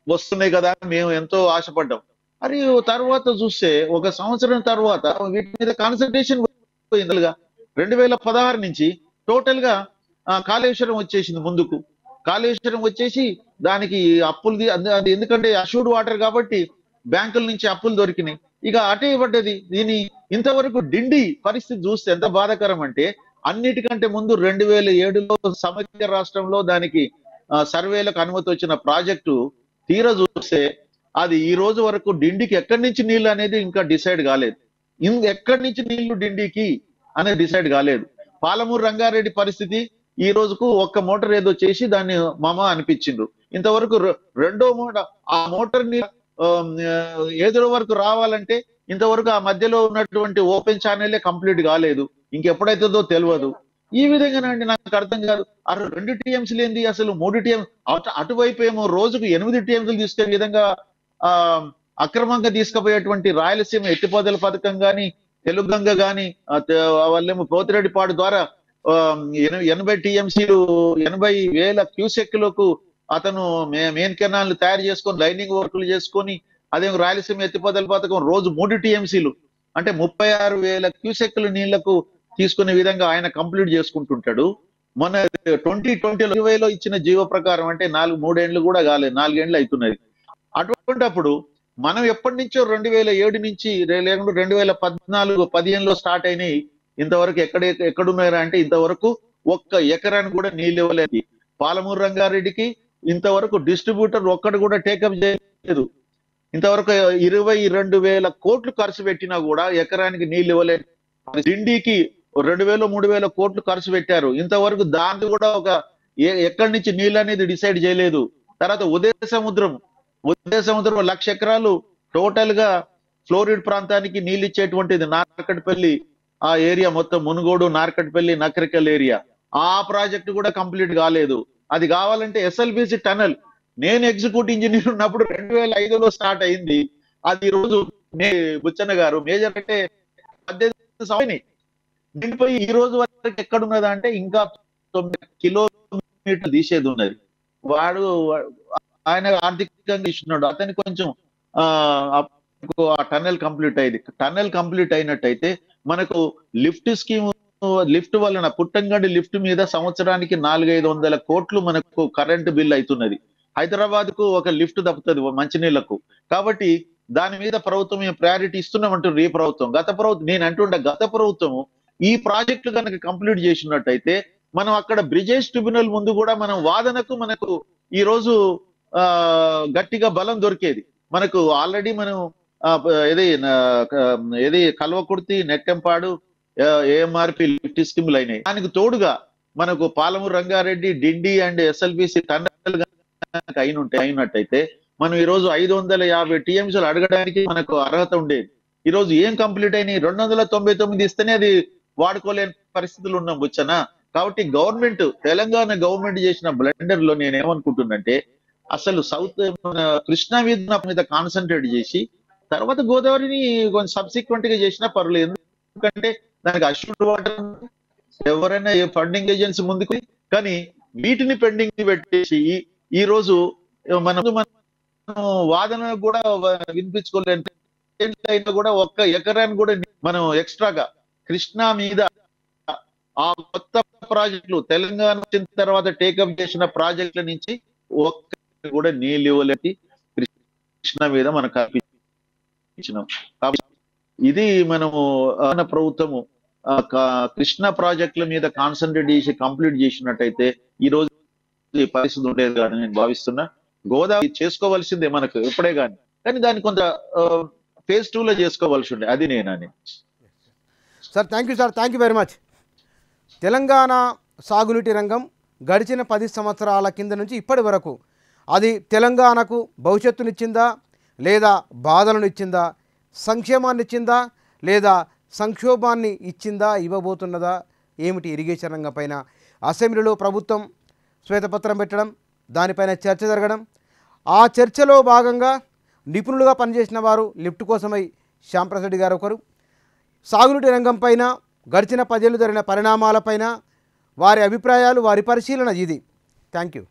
వస్తున్నాయి కదా. మేము ఎంతో ఆశపడ్డాం. మరి తర్వాత చూస్తే 1 సంవత్సరం తర్వాత వీటి మీద కాన్సన్ట్రేషన్ పోయిందిగా. 2016 నుంచి టోటల్ గా కాళేశ్వరం వచ్చేసింది ముందుకు. కాళేశ్వరం వచ్చేసి దానికి అప్పులు అది ఎందుకంటే అష్యూర్డ్ వాటర్ కాబట్టి బ్యాంకుల నుంచి అప్పులు దొరికినాయి. ఇక అటే పడ్డది. దీని ఇంతవరకు డిండి పరిస్థితి చూస్తే ఎంత బాధాకరం అంటే అన్నిటికంటే ముందు 2007లో సమైక్య రాష్ట్రంలో దానికి సర్వేలకు అనుమతి వచ్చిన ప్రాజెక్టు తీరా చూస్తే అది ఈ రోజు వరకు డిండికి ఎక్కడి నుంచి నీళ్లు అనేది ఇంకా డిసైడ్ కాలేదు. ఎక్కడి నుంచి నీళ్లు డిండికి అనేది డిసైడ్ కాలేదు. పాలమూరు రంగారెడ్డి పరిస్థితి ఈ రోజుకు ఒక్క మోటార్ ఏదో చేసి దాన్ని మామ అనిపించిండ్రు. ఇంతవరకు 2వ మోటార్ ఆ మోటార్ ని ఏదో వరకు రావాలంటే ఇంతవరకు ఆ మధ్యలో ఉన్నటువంటి ఓపెన్ ఛానలే కంప్లీట్ కాలేదు. ఇంకెప్పుడైతుందో తెలియదు. ఈ విధంగానండి నాకు అర్థం కాదు. 2 టీఎంసీలు ఏంది అసలు 3 టీఎం అటువైపు ఏమో రోజుకు 8 టీఎంసీలు తీసుకునే విధంగా అక్రమంగా తీసుకుపోయేటువంటి రాయలసీమ ఎత్తిపోతల పథకం గాని, తెలుగంగ గాని, వాళ్ళేమో పోతిరెడ్డిపాడు ద్వారా 80 టీఎంసీలు 80,000 క్యూసెక్లకు అతను మెయిన్ కెనాల్ తయారు చేసుకొని లైనింగ్ వర్కులు చేసుకొని అదేమో రాయలసీమ ఎత్తిపోతల పథకం రోజు 3 టీఎంసీలు అంటే 36,000 క్యూసెక్ల నీళ్లకు తీసుకునే విధంగా ఆయన కంప్లీట్ చేసుకుంటుంటాడు. మన 2020లో ఇచ్చిన జీవో ప్రకారం అంటే 3 ఏళ్ళు కూడా కాలేదు, 4 ఏళ్ళు అవుతున్నది. అటువంటిప్పుడు మనం ఎప్పటి నుంచో 2007 నుంచి లేకుండా 2014-15లో స్టార్ట్ అయినాయి. ఇంతవరకు ఎక్కడున్నారా అంటే ఇంతవరకు ఒక్క ఎకరాన్ని కూడా నీళ్ళు ఇవ్వలేదు. పాలమూరు రంగారెడ్డికి ఇంతవరకు డిస్ట్రిబ్యూటర్ ఒక్కడు కూడా టేకప్ చేయలేదు. ఇంతవరకు 22,000 కోట్లు ఖర్చు పెట్టినా కూడా ఎకరానికి నీళ్ళు ఇవ్వలేదు. డిండికి 2,000-3,000 కోట్లు ఖర్చు పెట్టారు. ఇంతవరకు దాన్ని కూడా ఎక్కడి నుంచి నీళ్ళు అనేది డిసైడ్ చేయలేదు. తర్వాత ఉదయ సముద్రం 1,00,000 ఎకరాలు టోటల్ గా ఫ్లోరిడ్ ప్రాంతానికి నీళ్ళు ఇచ్చేటువంటిది. నార్కట్పల్లి ఆ ఏరియా మొత్తం మునుగోడు, నార్కట్పల్లి, నకరికల్ ఏరియా ఆ ప్రాజెక్ట్ కూడా కంప్లీట్ కాలేదు. అది కావాలంటే ఎస్ఎల్బిసి టనల్ నేను ఎగ్జిక్యూటివ్ ఇంజనీర్ ఉన్నప్పుడు 2005లో స్టార్ట్ అయింది. అది ఈ రోజు బుచ్చన్న గారు మేజర్ అంటే 18 సంవత్సరాలు నిండిపోయి ఈ రోజు వరకు ఎక్కడున్నదా అంటే ఇంకా 9 కిలోమీటర్లు తీసేది ఉన్నది. వాడు ఆయన ఆర్థికంగా ఇస్తున్నాడు. అతని కొంచెం ఆ టన్నెల్ కంప్లీట్ అయింది. టన్నెల్ కంప్లీట్ అయినట్టయితే మనకు లిఫ్ట్ స్కీమ్, లిఫ్ట్ వలన పుట్టంగడి లిఫ్ట్ మీద సంవత్సరానికి 400-500 కోట్లు మనకు కరెంటు బిల్ అవుతున్నది. హైదరాబాద్ కు ఒక లిఫ్ట్ తప్పుతుంది మంచినీళ్లకు. కాబట్టి దాని మీద ప్రభుత్వం ప్రయారిటీ ఇస్తున్నామంటారు. ఈ ప్రభుత్వం గత ప్రభుత్వం ఈ ప్రాజెక్టులు కనుక కంప్లీట్ చేసినట్టయితే మనం అక్కడ బ్రిజేష్ ట్రిబ్యునల్ ముందు కూడా మనం వాదనకు మనకు ఈ రోజు గట్టిగా బలం దొరికేది. మనకు ఆల్రెడీ మనం ఏది కల్వకుర్తి, నెట్టెంపాడు, ఏఎంఆర్పి లిఫ్ట్ స్కీములు అయినాయి. దానికి తోడుగా మనకు పాలమూరు రంగారెడ్డి, డిండి అండ్ ఎస్ఎల్బిసి టన్నల్ అయినట్టయితే మనం ఈ రోజు 550 టీఎంసీలు అడగడానికి మనకు అర్హత ఉండేది. ఈ రోజు ఏం కంప్లీట్ అయినాయి? 299 ఇస్తేనే అది వాడుకోలేని పరిస్థితులు ఉన్నాం బుచ్చనా. కాబట్టి తెలంగాణ గవర్నమెంట్ చేసిన బ్లండర్ లో నేనేమనుకుంటున్నంటే, అసలు కృష్ణా మీద కాన్సన్ట్రేట్ చేసి తర్వాత గోదావరిని కొంచెం సబ్సిక్వెంట్ గా చేసినా పర్లేదు. ఎందుకంటే దానికి అష్యూర్డ్ వాటర్ ఎవరైనా ఫండింగ్ ఏజెన్సీ ముందుకు, కానీ వీటిని పెండింగ్ పెట్టేసి ఈ రోజు మనం వాదన కూడా వినిపించుకోలేదు. అయినా కూడా ఒక్క ఎకరాన్ని కూడా మనం ఎక్స్ట్రాగా కృష్ణా మీద ఆ కొత్త ప్రాజెక్టులు తెలంగాణ వచ్చిన తర్వాత టేకప్ చేసిన ప్రాజెక్టుల నుంచి ఒక్క కూడా నీళ్ళు ఇవ్వలేదు కృష్ణా మీద మనం కల్పించినాం. కాబట్టి ఇది మనము ప్రభుత్వము కృష్ణా ప్రాజెక్టుల మీద కాన్సన్ట్రేట్ చేసి కంప్లీట్ చేసినట్టయితే ఈ రోజు ఈ పరిస్థితి ఉండేది కానీ నేను భావిస్తున్నా. గోదావరి చేసుకోవాల్సిందే మనకు ఎప్పుడే కానీ దాన్ని కొంత ఫేజ్ 2 లో చేసుకోవాల్సి ఉండే, అది నేనని. Sir thank you sir, thank you very much. Telangana సాగునీటి రంగం గడిచిన 10 సంవత్సరాల కింద నుంచి ఇప్పటి వరకు అది తెలంగాణకు భవిష్యత్తునిచ్చిందా లేదా బాధలను ఇచ్చిందా, సంక్షేమాన్ని ఇచ్చిందా లేదా సంక్షోభాన్ని ఇచ్చిందా, ఇవ్వబోతున్నదా ఏమిటి? ఇరిగేషన్ రంగం పైన అసెంబ్లీలో ప్రభుత్వం శ్వేతపత్రం పెట్టడం, దానిపైన చర్చ జరగడం, ఆ చర్చలో భాగంగా నిపుణులుగా పనిచేసిన వారు లిఫ్ట్ కోసమై శ్యాంప్రసాద్ రెడ్డి గారు ఒకరు, సాగునీటి రంగం పైన గడిచిన 10 ఏళ్ళు జరిగిన పరిణామాలపైన వారి అభిప్రాయాలు, వారి పరిశీలన ఇది. Thank you.